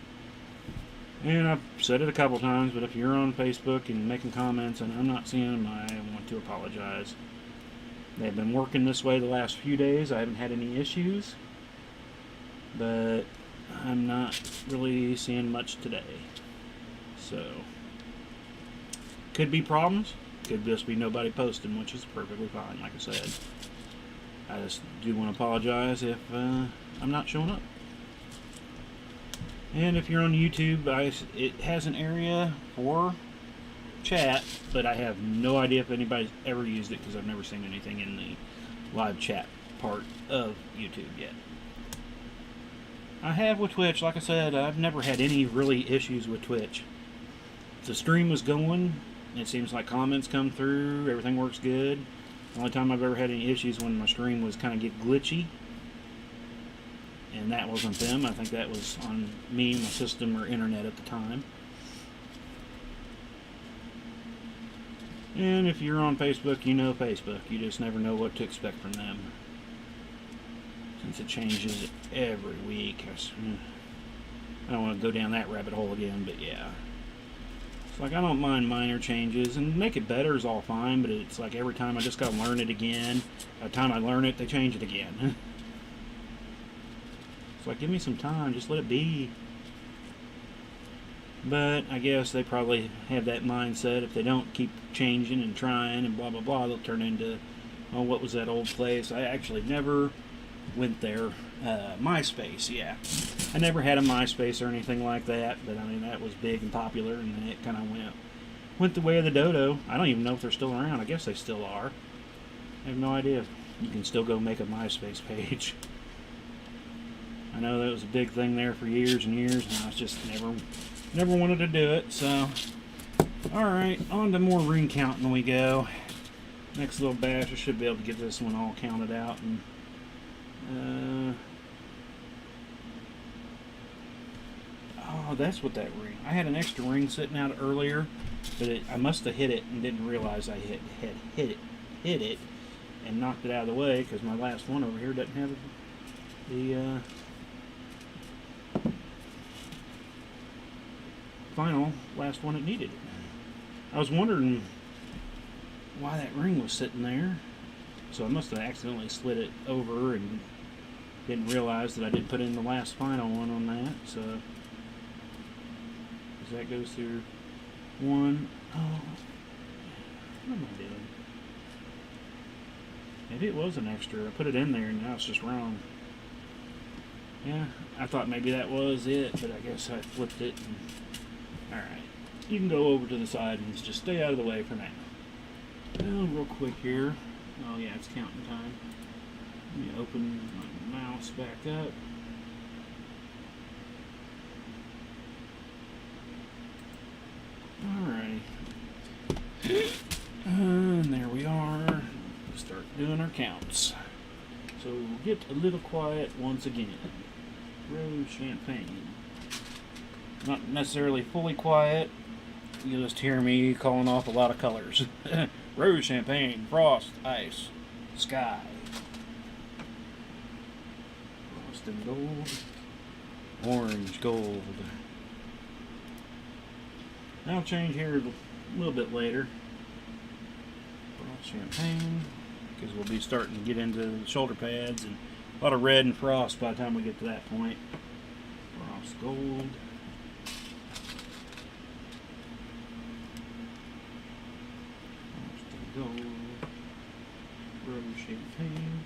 And I've said it a couple times, but if you're on Facebook and making comments and I'm not seeing them, I want to apologize. They've been working this way the last few days. I haven't had any issues, but I'm not really seeing much today. So, could be problems. Could just be nobody posting, which is perfectly fine, like I said. I just do want to apologize if I'm not showing up. And if you're on YouTube, it has an area for chat, but I have no idea if anybody's ever used it because I've never seen anything in the live chat part of YouTube yet. I have with Twitch, like I said, I've never had any really issues with Twitch. The stream was going, it seems like comments come through, everything works good. The only time I've ever had any issues when my stream was kind of get glitchy. And that wasn't them. I think that was on me, my system, or internet at the time. And if you're on Facebook, you know Facebook. You just never know what to expect from them. Since it changes every week. I don't want to go down that rabbit hole again, but yeah. It's like I don't mind minor changes. And make it better is all fine, but it's like every time I just got to learn it again. By the time I learn it, they change it again. It's like, give me some time, just let it be. But I guess they probably have that mindset. If they don't keep changing and trying and blah blah blah, they'll turn into, oh, what was that old place? I actually never went there. MySpace, yeah. I never had a MySpace or anything like that, but I mean that was big and popular, and then it kind of went the way of the dodo. I don't even know if they're still around. I guess they still are. I have no idea. You can still go make a MySpace page. I know that was a big thing there for years and years, and I was just never wanted to do it. So, alright, on to more ring counting we go. Next little batch, I should be able to get this one all counted out. And oh, that's what that ring. I had an extra ring sitting out earlier, but I must have hit it and didn't realize I had hit it and knocked it out of the way, because my last one over here doesn't have the final last one it needed. I was wondering why that ring was sitting there, so I must have accidentally slid it over and didn't realize that I didn't put in the last final one on that. So as that goes through one, oh, what am I doing? Maybe it was an extra. I put it in there and now it's just wrong. Yeah, I thought maybe that was it, but I guess I flipped it. Alright, you can go over to the side and just stay out of the way for now. Now, real quick here. Oh yeah, it's counting time. Let me open my mouse back up. Alrighty. And there we are. Start doing our counts. So get a little quiet once again. Rose champagne. Not necessarily fully quiet, you'll just hear me calling off a lot of colors. Rose, champagne, frost, ice, sky. Frost and gold. Orange, gold. I'll change here a little bit later. Frost, champagne. Because we'll be starting to get into the shoulder pads and a lot of red and frost by the time we get to that point. Frost, gold. Gold, rose, champagne,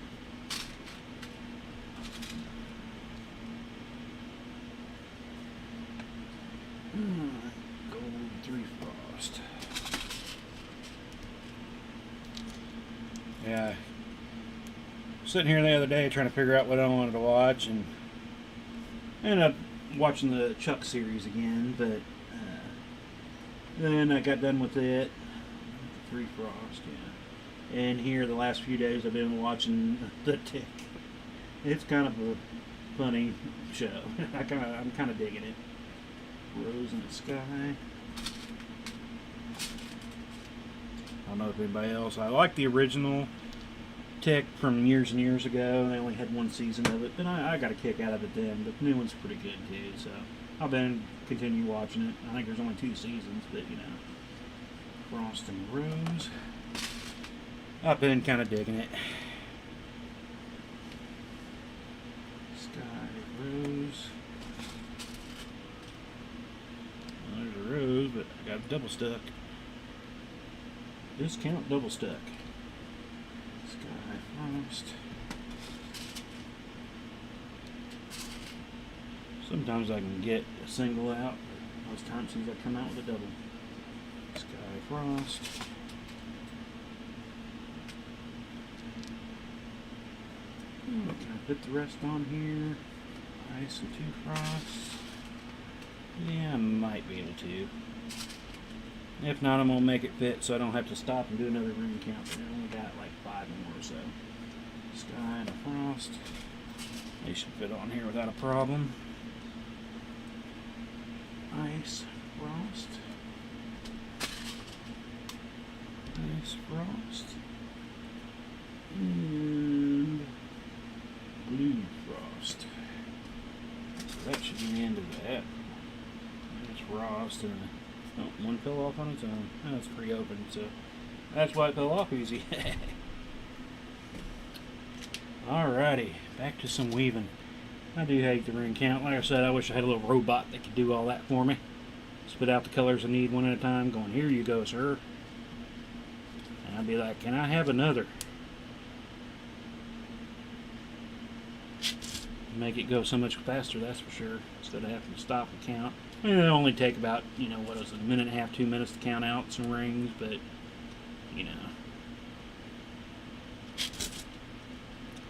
gold, 3 frost. Yeah, sitting here the other day trying to figure out what I wanted to watch, and I ended up watching the Chuck series again, but then I got done with it. 3 frost, yeah. And here the last few days I've been watching The Tick. It's kind of a funny show. I'm kind of digging it. Rose in the sky. I don't know if anybody else. I like the original Tick from years and years ago. They only had 1 season of it, but I got a kick out of it then. But the new one's pretty good too. So I'll continue watching it. I think there's only 2 seasons, but you know. Frost and Rose. I've been kind of digging it. Sky, Rose. Well, there's a rose, but I got double stuck. Discount double stuck. Sky, Frost. Sometimes I can get a single out, but most times seems I come out with a double. Sky, Frost. Can I put the rest on here? Ice and 2 frosts. Yeah, I might be able to. If not, I'm going to make it fit so I don't have to stop and do another ring count. I only got like 5 more or so. Sky and a frost. They should fit on here without a problem. Ice, frost. Ice, frost. And blue frost. So that should be the end of that. There's frost and oh, 1 fell off on its own. Oh, it's pre-opened, so that's why it fell off easy. Alrighty, back to some weaving. I do hate the ring count. Like I said, I wish I had a little robot that could do all that for me. Spit out the colors I need one at a time, going, here you go, sir. And I'd be like, can I have another? Make it go so much faster, that's for sure, instead of having to stop and count. I mean, it'll only take about, you know, what is it, 1.5, 2 minutes to count out some rings, but, you know.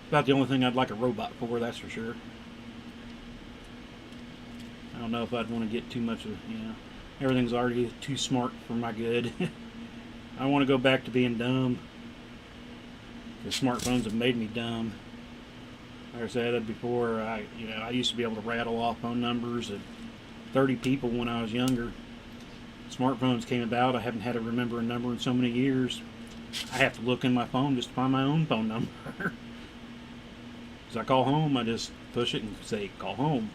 About the only thing I'd like a robot for, that's for sure. I don't know if I'd want to get too much of, you know, everything's already too smart for my good. I want to go back to being dumb. The smartphones have made me dumb. Like I said before, I used to be able to rattle off phone numbers of 30 people when I was younger. Smartphones came about. I haven't had to remember a number in so many years. I have to look in my phone just to find my own phone number. As I call home, I just push it and say, call home.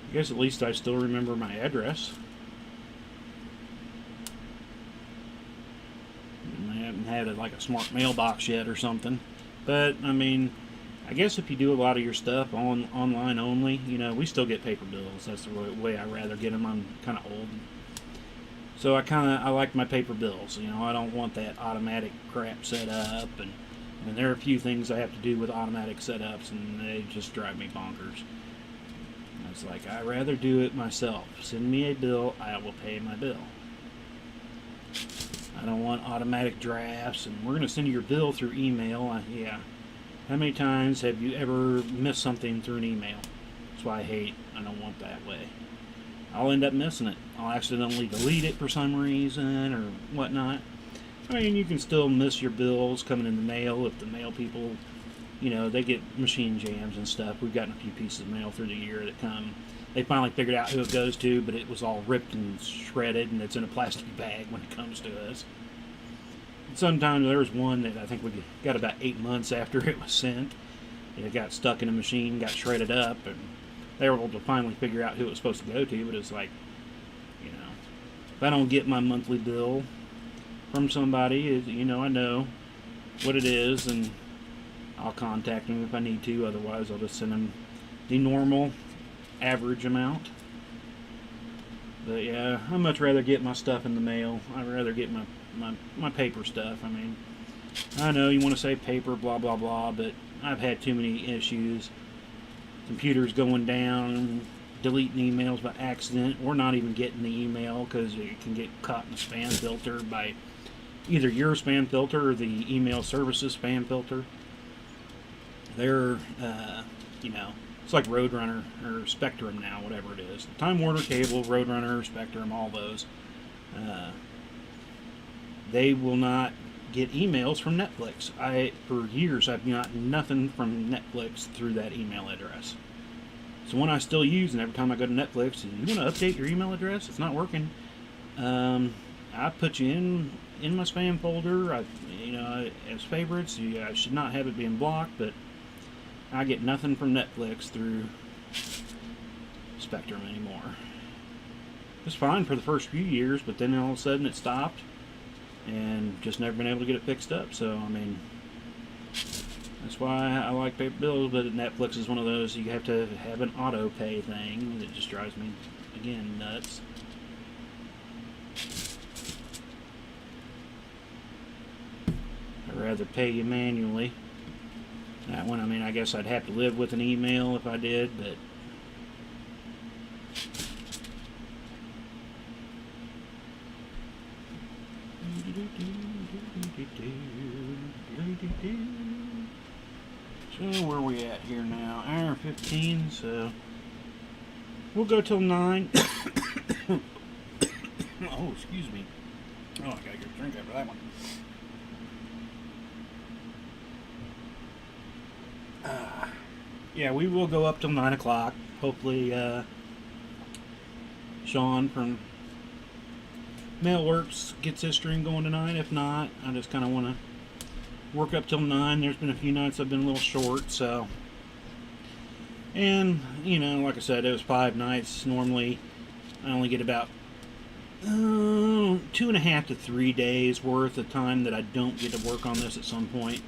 I guess at least I still remember my address. I haven't had like a smart mailbox yet or something. But, I mean, I guess if you do a lot of your stuff online only, you know, we still get paper bills. That's the way I rather get them. I'm kind of old. So I like my paper bills. You know, I don't want that automatic crap set up. And there are a few things I have to do with automatic setups, and they just drive me bonkers. It's like, I'd rather do it myself. Send me a bill, I will pay my bill. I don't want automatic drafts, and we're going to send you your bill through email. Yeah. How many times have you ever missed something through an email? That's why I don't want that way. I'll end up missing it. I'll accidentally delete it for some reason or whatnot. I mean, you can still miss your bills coming in the mail if the mail people, they get machine jams and stuff. We've gotten a few pieces of mail through the year that come. They finally figured out who it goes to, but it was all ripped and shredded, and it's in a plastic bag when it comes to us. And sometimes there was one that I think we got about 8 months after it was sent. It got stuck in a machine, got shredded up, and they were able to finally figure out who it was supposed to go to, but it's like, if I don't get my monthly bill from somebody, I know what it is, and I'll contact them if I need to. Otherwise, I'll just send them the normal, average amount. But yeah, I'd much rather get my stuff in the mail. I'd rather get my paper stuff. I mean, I know you want to say paper, blah, blah, blah, but I've had too many issues. Computers going down, deleting emails by accident, or not even getting the email because it can get caught in the spam filter by either your spam filter or the email services spam filter. They're, it's like Roadrunner or Spectrum now, whatever it is. Time Warner Cable, Roadrunner, Spectrum, all those. They will not get emails from Netflix. For years, I've gotten nothing from Netflix through that email address. It's one I still use, and every time I go to Netflix, you want to update your email address? It's not working. I put you in my spam folder. As favorites. I should not have it being blocked, but I get nothing from Netflix through Spectrum anymore. It's fine for the first few years, but then all of a sudden it stopped, and just never been able to get it fixed up. So I mean, that's why I like paper bills, but Netflix is one of those you have to have an auto pay thing that just drives me, again, nuts. I'd rather pay you manually. That one, I mean, I guess I'd have to live with an email if I did, but so where are we at here now? Hour 15, so we'll go till 9. Oh, excuse me. Oh, I gotta get a drink after that one. Yeah, we will go up till 9 o'clock. Hopefully, Sean from Mailworks gets his stream going tonight. If not, I just kind of want to work up till 9. There's been a few nights I've been a little short, so. And, like I said, it was 5 nights. Normally, I only get about 2.5 to 3 days worth of time that I don't get to work on this at some point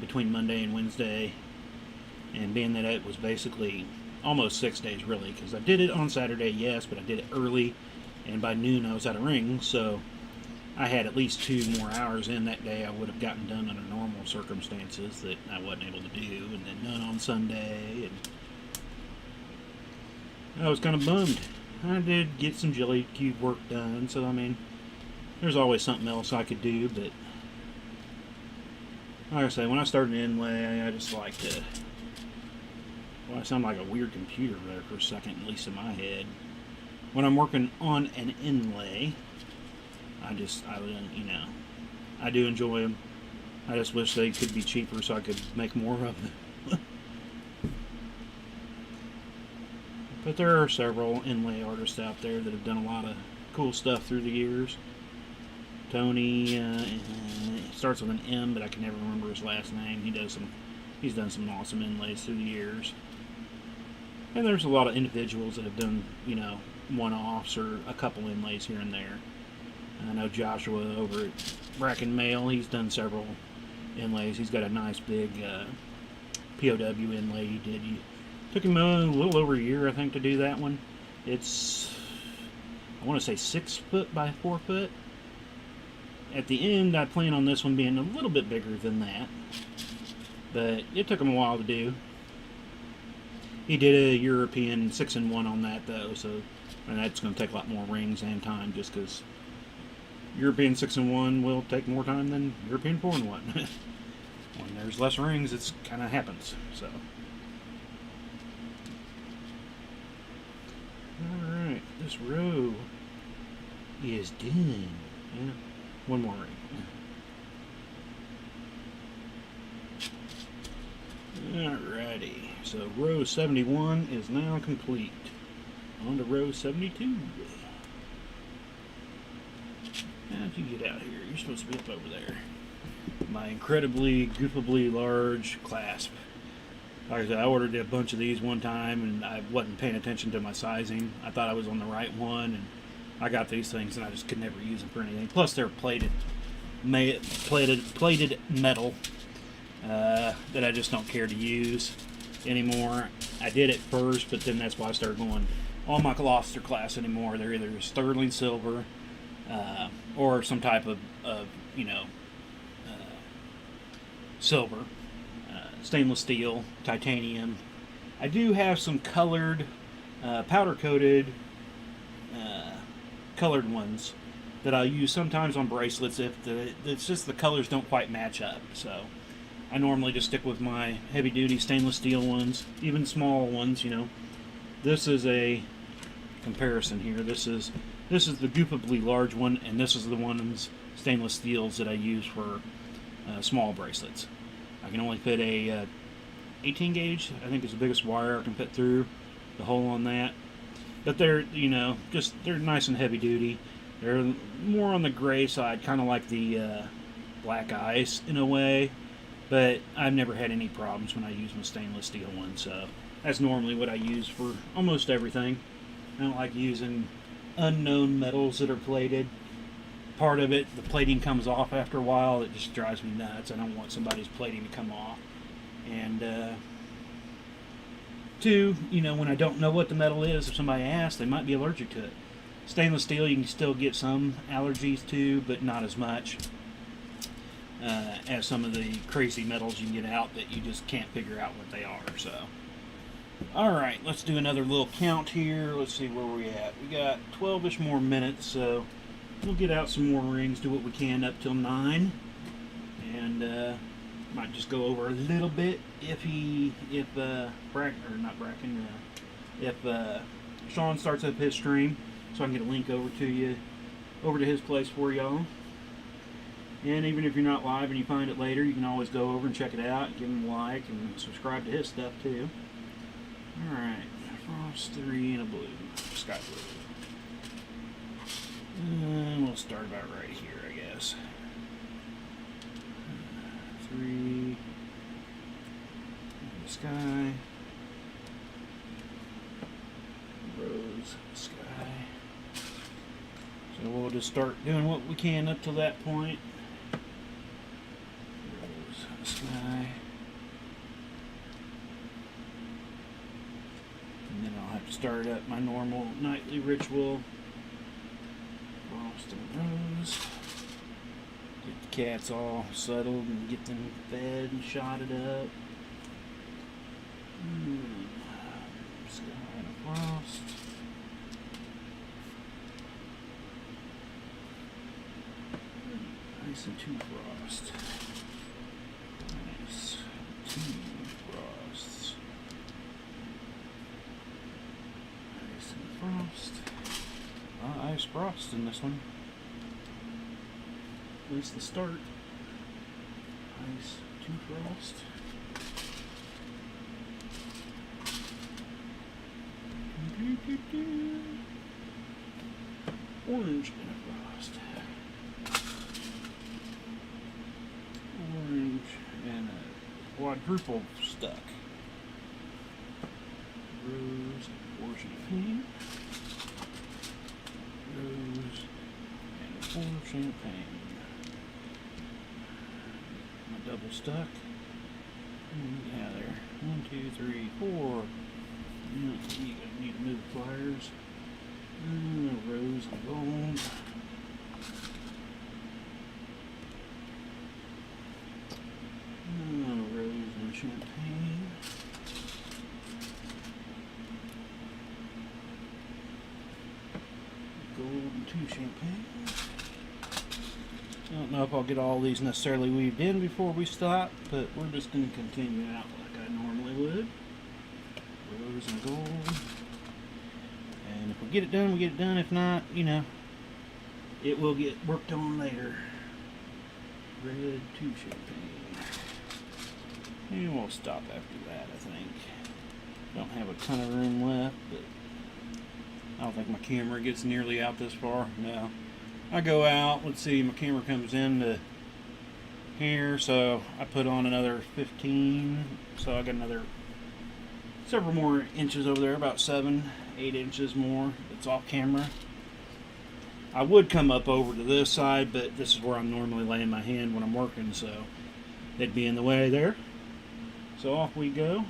between Monday and Wednesday. And being that it was basically almost 6 days, really, because I did it on Saturday, yes, but I did it early, and by noon I was out of rings, so I had at least 2 more hours in that day I would have gotten done under normal circumstances that I wasn't able to do, and then none on Sunday, and I was kind of bummed. I did get some Jelly Cube work done, so I mean, there's always something else I could do, but like I say, when I started an inlay, I just like to. Well, I sound like a weird computer there for a second, at least in my head. When I'm working on an inlay, I do enjoy them. I just wish they could be cheaper so I could make more of them. But there are several inlay artists out there that have done a lot of cool stuff through the years. Tony, starts with an M, but I can never remember his last name. He's done some awesome inlays through the years. And there's a lot of individuals that have done, one-offs or a couple inlays here and there. I know Joshua over at Bracken Mail, he's done several inlays. He's got a nice big POW inlay he did. Took him a little over a year, I think, to do that one. It's, I want to say 6 foot by 4 foot. At the end, I plan on this one being a little bit bigger than that. But it took him a while to do. He did a European 6-in-1 on that, though, so and that's going to take a lot more rings and time, just because European 6-in-1 will take more time than European 4-in-1. When there's less rings, it kind of happens. So, all right, this row is done. Yeah. One more ring. Alrighty, so row 71 is now complete. On to row 72. How'd you get out here? You're supposed to be up over there. My incredibly, goofably large clasp. Like I said, I ordered a bunch of these one time and I wasn't paying attention to my sizing. I thought I was on the right one, and I got these things and I just could never use them for anything. Plus they're plated metal that I just don't care to use anymore. I did it first, but then that's why I started going, all my cloths are glass anymore. They're either sterling silver or some type of silver, stainless steel, titanium. I do have some colored, powder-coated, colored ones that I'll use sometimes on bracelets if it's just the colors don't quite match up. So I normally just stick with my heavy-duty stainless steel ones, even small ones. This is a comparison here. This is the goofably large one, and this is the ones stainless steels that I use for small bracelets. I can only fit a 18 gauge. I think is the biggest wire I can fit through the hole on that. But they're they're nice and heavy duty. They're more on the gray side, kind of like the black ice in a way. But I've never had any problems when I use my stainless steel one, so that's normally what I use for almost everything. I don't like using unknown metals that are plated. Part of it, the plating comes off after a while. It just drives me nuts. I don't want somebody's plating to come off. And two, when I don't know what the metal is, if somebody asks, they might be allergic to it. Stainless steel you can still get some allergies to, but not as much as some of the crazy metals you can get out that you just can't figure out what they are. So, alright, let's do another little count here. Let's see where we're at. We got 12-ish more minutes, so we'll get out some more rings, do what we can up till 9. And might just go over a little bit if Sean starts up his stream, so I can get a link over to his place for y'all. And even if you're not live and you find it later, you can always go over and check it out, give him a like, and subscribe to his stuff too. Alright, Frost 3 and a blue, sky blue. And we'll start about right here, I guess. 3, sky, rose, sky. So we'll just start doing what we can up to that point. Rose, sky. And then I'll have to start up my normal nightly ritual. Frost and rose. Get the cats all settled and get them fed and shotted up. Sky and frost. Nice and 2 frost. Nice 2 frosts. Ice and frost. Ice frost in this one. At least the start. Ice 2 frost. Orange and a frost. Orange and a quadruple stuck. Rose and 4 champagne. Rose and 4 champagne. My double stuck. Yeah, there. 1, 2, 3, 4. You need to move pliers. Rose and gold. Rose and champagne. Gold and 2 champagne. I don't know if I'll get all these necessarily weaved in before we stop, but we're just going to continue out like I normally would. Rose and gold. And if we get it done, we get it done. If not, it will get worked on later. red, 2 champagne. And we'll stop after that, I think. Don't have a ton of room left, but I don't think my camera gets nearly out this far. No. I go out, let's see, my camera comes in to here, so I put on another 15, so I got another several more inches over there, about 7-8 inches more. It's off camera. I would come up over to this side, but this is where I'm normally laying my hand when I'm working, so it'd be in the way there. So off we go.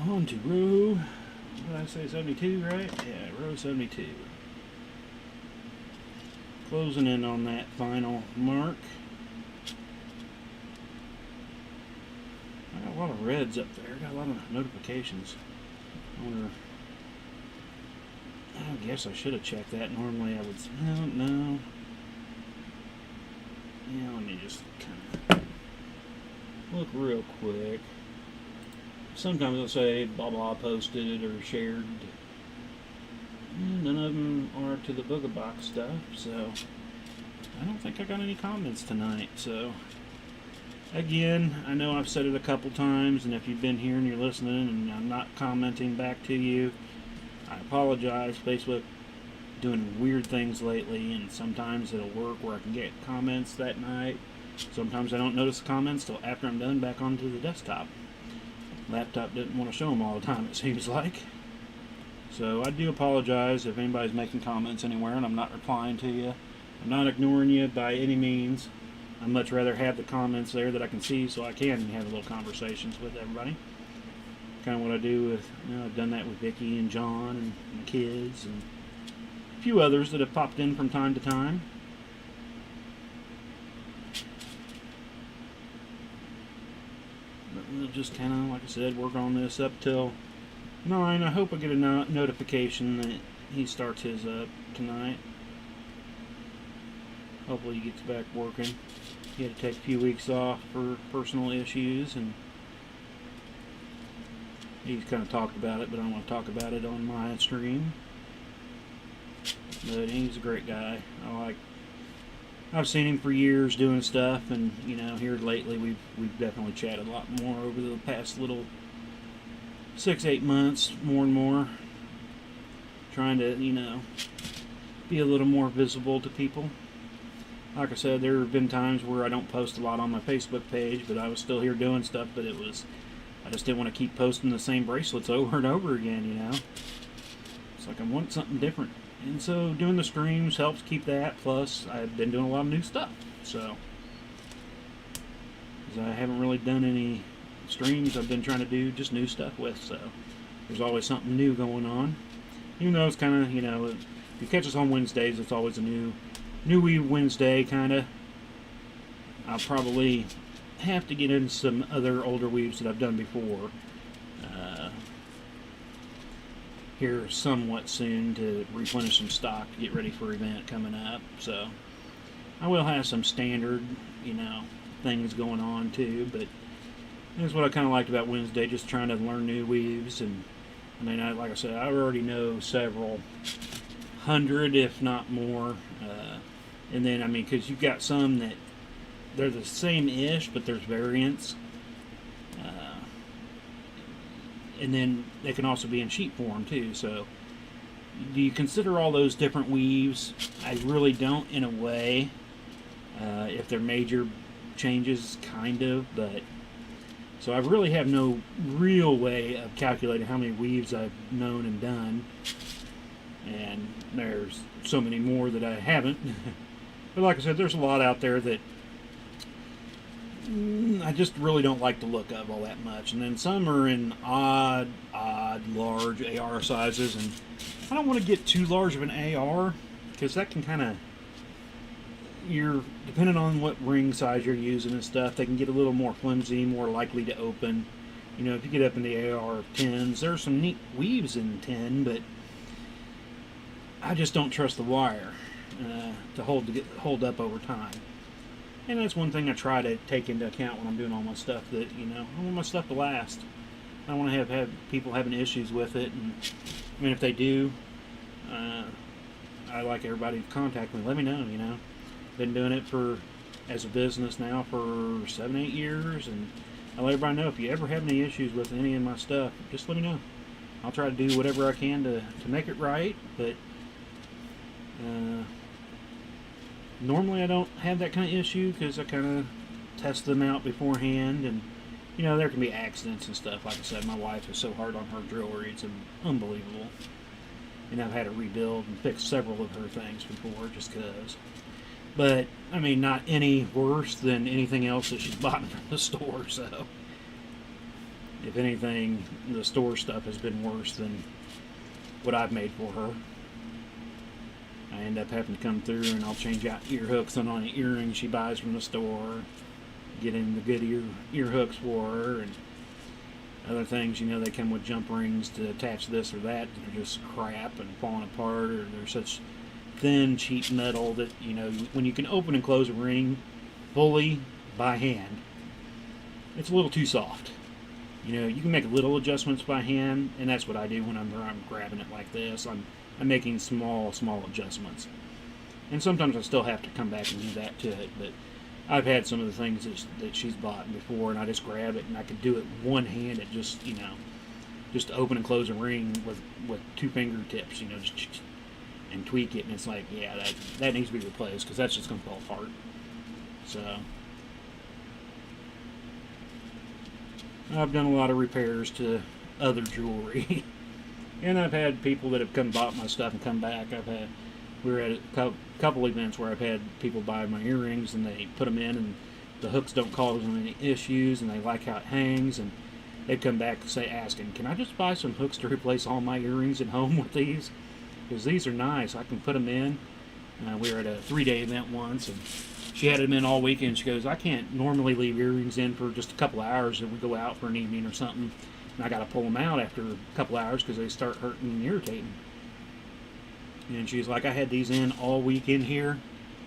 On to row, what did I say, 72, right? Yeah, row 72. Closing in on that final mark. I got a lot of reds up there. Got a lot of notifications. I wonder. I guess I should have checked that. Normally I would. No. Yeah, let me just kind of look real quick. Sometimes it'll say blah blah posted or shared. None of them are to the Booga box stuff, so I don't think I got any comments tonight. So again, I know I've said it a couple times, and if you've been here and you're listening and I'm not commenting back to you, I apologize. Facebook doing weird things lately, and sometimes it'll work where I can get comments that night. Sometimes I don't notice the comments till after I'm done back onto the desktop. Laptop didn't want to show them all the time, it seems like. So I do apologize if anybody's making comments anywhere and I'm not replying to you. I'm not ignoring you by any means. I'd much rather have the comments there that I can see so I can have little conversations with everybody. Kind of what I do with, I've done that with Vicky and John and the kids and a few others that have popped in from time to time. But we'll just kind of, like I said, work on this up till 9. I hope I get a notification that he starts his up tonight. Hopefully he gets back working. He had to take a few weeks off for personal issues, and he's kind of talked about it, but I don't want to talk about it on my stream. But he's a great guy. I've seen him for years doing stuff, and here lately we've definitely chatted a lot more over the past little 6-8 months, more and more, trying to be a little more visible to people. Like I said, there have been times where I don't post a lot on my Facebook page, but I was still here doing stuff, but I just didn't want to keep posting the same bracelets over and over again, It's like I want something different. And so doing the streams helps keep that, plus I've been doing a lot of new stuff, so. Because I haven't really done any streams, I've been trying to do just new stuff with, so there's always something new going on. Even though it's kind of, if you catch us on Wednesdays, it's always a new weave Wednesday, kind of. I'll probably have to get into some other older weaves that I've done before here somewhat soon to replenish some stock to get ready for event coming up. So I will have some standard, things going on too, but that's what I kind of liked about Wednesday, just trying to learn new weaves. And like I said, I already know several hundred, if not more. And then, because you've got some that they're the same-ish, but there's variants. And then they can also be in sheet form too. So, do you consider all those different weaves? I really don't, in a way. If they're major changes, kind of, but so I really have no real way of calculating how many weaves I've known and done, and there's so many more that I haven't. But like I said, there's a lot out there that I just really don't like the look of all that much. And then some are in odd, large AR sizes, and I don't want to get too large of an AR, because that can kind of, depending on what ring size you're using and stuff, they can get a little more flimsy, more likely to open. If you get up in the AR 10s, there's some neat weaves in 10, but I just don't trust the wire to hold up over time. And that's one thing I try to take into account when I'm doing all my stuff, that, I want my stuff to last. I don't want to have people having issues with it. And if they do, I like everybody to contact me. Let me know, been doing it as a business now for 7-8 years, and I let everybody know if you ever have any issues with any of my stuff, just let me know. I'll try to do whatever I can to make it right, but normally I don't have that kind of issue because I kind of test them out beforehand, and there can be accidents and stuff. Like I said, my wife is so hard on her jewelry, it's unbelievable. And I've had to rebuild and fix several of her things before just because. But, I mean, not any worse than anything else that she's bought from the store, so. If anything, the store stuff has been worse than what I've made for her. I end up having to come through and I'll change out ear hooks on the earrings she buys from the store. Getting the good ear hooks for her, and other things, they come with jump rings to attach this or that. They're just crap and falling apart, or they're such thin, cheap metal that, when you can open and close a ring fully by hand, it's a little too soft. You can make little adjustments by hand, and that's what I do when I'm grabbing it like this. I'm making small adjustments. And sometimes I still have to come back and do that to it, but I've had some of the things that she's bought before, and I just grab it, and I can do it one-handed, just open and close a ring with 2 fingertips, just and tweak it, and it's like, yeah, that needs to be replaced, because that's just going to fall apart. So, I've done a lot of repairs to other jewelry, and I've had people that have come bought my stuff and come back. We were at a couple events where I've had people buy my earrings, and they put them in, and the hooks don't cause them any issues, and they like how it hangs, and they'd come back asking, can I just buy some hooks to replace all my earrings at home with these? Because these are nice. I can put them in. We were at a 3-day event once, and she had them in all weekend. She goes, I can't normally leave earrings in for just a couple hours if we go out for an evening or something, and I got to pull them out after a couple hours because they start hurting and irritating. And she's like, I had these in all week in here,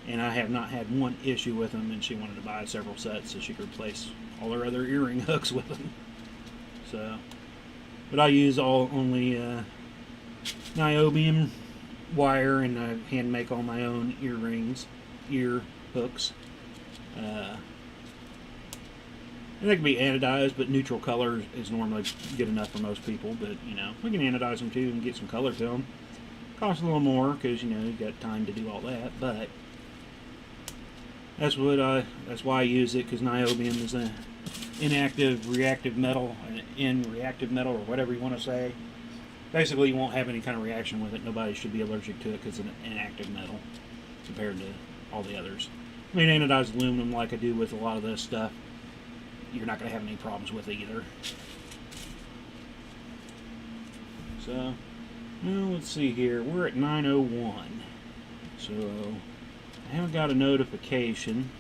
and I have not had one issue with them, and she wanted to buy several sets so she could replace all her other earring hooks with them. So, but I use only niobium wire, and I hand make all my own ear hooks. And they can be anodized, but neutral color is normally good enough for most people. But we can anodize them too and get some color to them. Costs a little more because you got time to do all that, but that's why I use it, because niobium is an inactive reactive metal, or whatever you want to say. Basically, you won't have any kind of reaction with it. Nobody should be allergic to it because it's an inactive metal compared to all the others. I mean, anodized aluminum, like I do with a lot of this stuff, you're not going to have any problems with it either. So, well, let's see here. We're at 9:01. So, I haven't got a notification.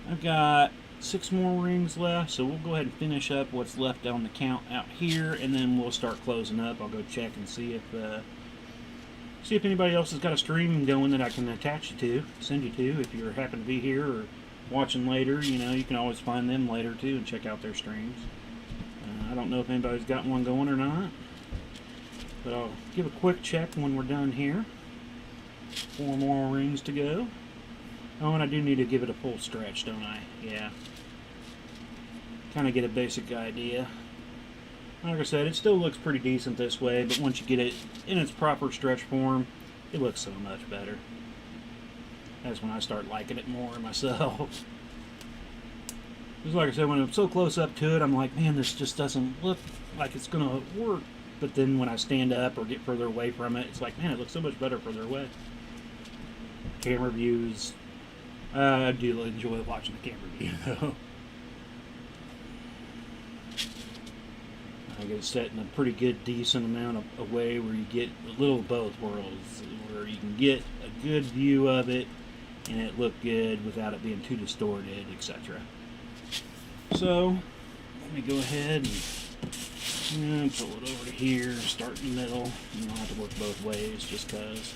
I've got 6 more rings left, so we'll go ahead and finish up what's left on the count out here, and then we'll start closing up. I'll go check and see if anybody else has got a stream going that I can attach you to, send you to. If you happen to be here or watching later, you can always find them later too and check out their streams. I don't know if anybody's got one going or not, but I'll give a quick check when we're done here. 4 more rings to go. Oh, and I do need to give it a full stretch, don't I? Yeah. Kind of get a basic idea. Like I said, it still looks pretty decent this way, but once you get it in its proper stretch form, it looks so much better. That's when I start liking it more myself. Just like I said, when I'm so close up to it, I'm like, man, this just doesn't look like it's going to work. But then when I stand up or get further away from it, it's like, man, it looks so much better further away. Camera views. I do enjoy watching the camera view, though. I get it set in a pretty good, decent amount of way where you get a little of both worlds, where you can get a good view of it and it look good without it being too distorted, etc. So, let me go ahead and pull it over to here, start in the middle. You don't have to work both ways just because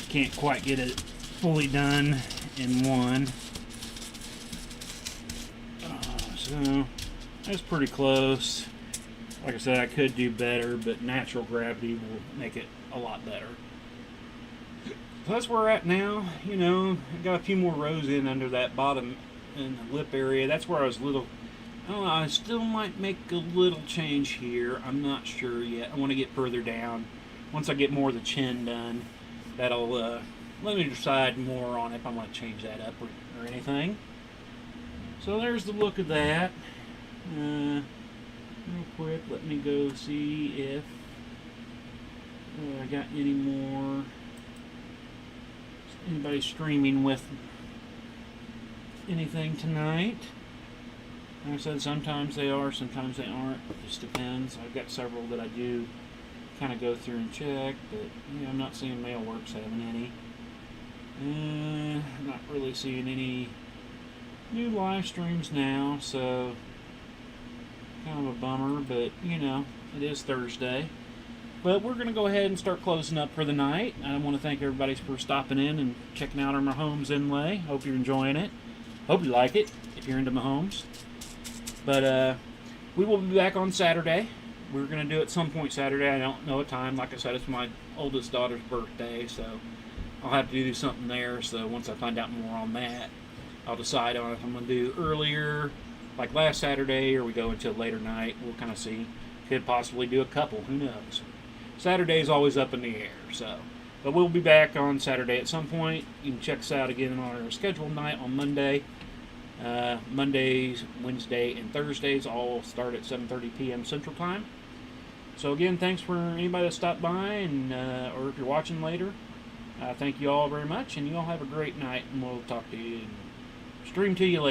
can't quite get it fully done in one. So that's pretty close. Like I said, I could do better, but natural gravity will make it a lot better. that's where we're at now. You know, I got a few more rows in under that bottom in the lip area. That's where I was a little, I don't know, I still might make a little change here. I'm not sure yet. I want to get further down. Once I get more of the chin done, that'll let me decide more on if I want to change that up or anything. So there's the look of that. Real quick, let me go see if I got any more. Anybody streaming with anything tonight? Like I said, sometimes they are, sometimes they aren't. It just depends. I've got several that I do kind of go through and check, but yeah, I'm not seeing Mailworks having any. Not really seeing any new live streams now, so kind of a bummer, but you know, it is Thursday. But we're going to go ahead and start closing up for the night. I want to thank everybody for stopping in and checking out our Mahomes inlay. Hope you're enjoying it. Hope you like it, if you're into Mahomes. But we will be back on Saturday. We're going to do it some point Saturday. I don't know a time. Like I said, it's my oldest daughter's birthday, so I'll have to do something there. So once I find out more on that, I'll decide on if I'm going to do earlier, like last Saturday, or we go until later night. We'll kind of see. Could possibly do a couple. Who knows? Saturday is always up in the air, so. But we'll be back on Saturday at some point. You can check us out again on our scheduled night on Monday. Mondays, Wednesday, and Thursdays all start at 7:30 p.m. Central Time. So again, thanks for anybody that stopped by, and or if you're watching later. Thank you all very much, and you all have a great night, and we'll talk to you and stream to you later.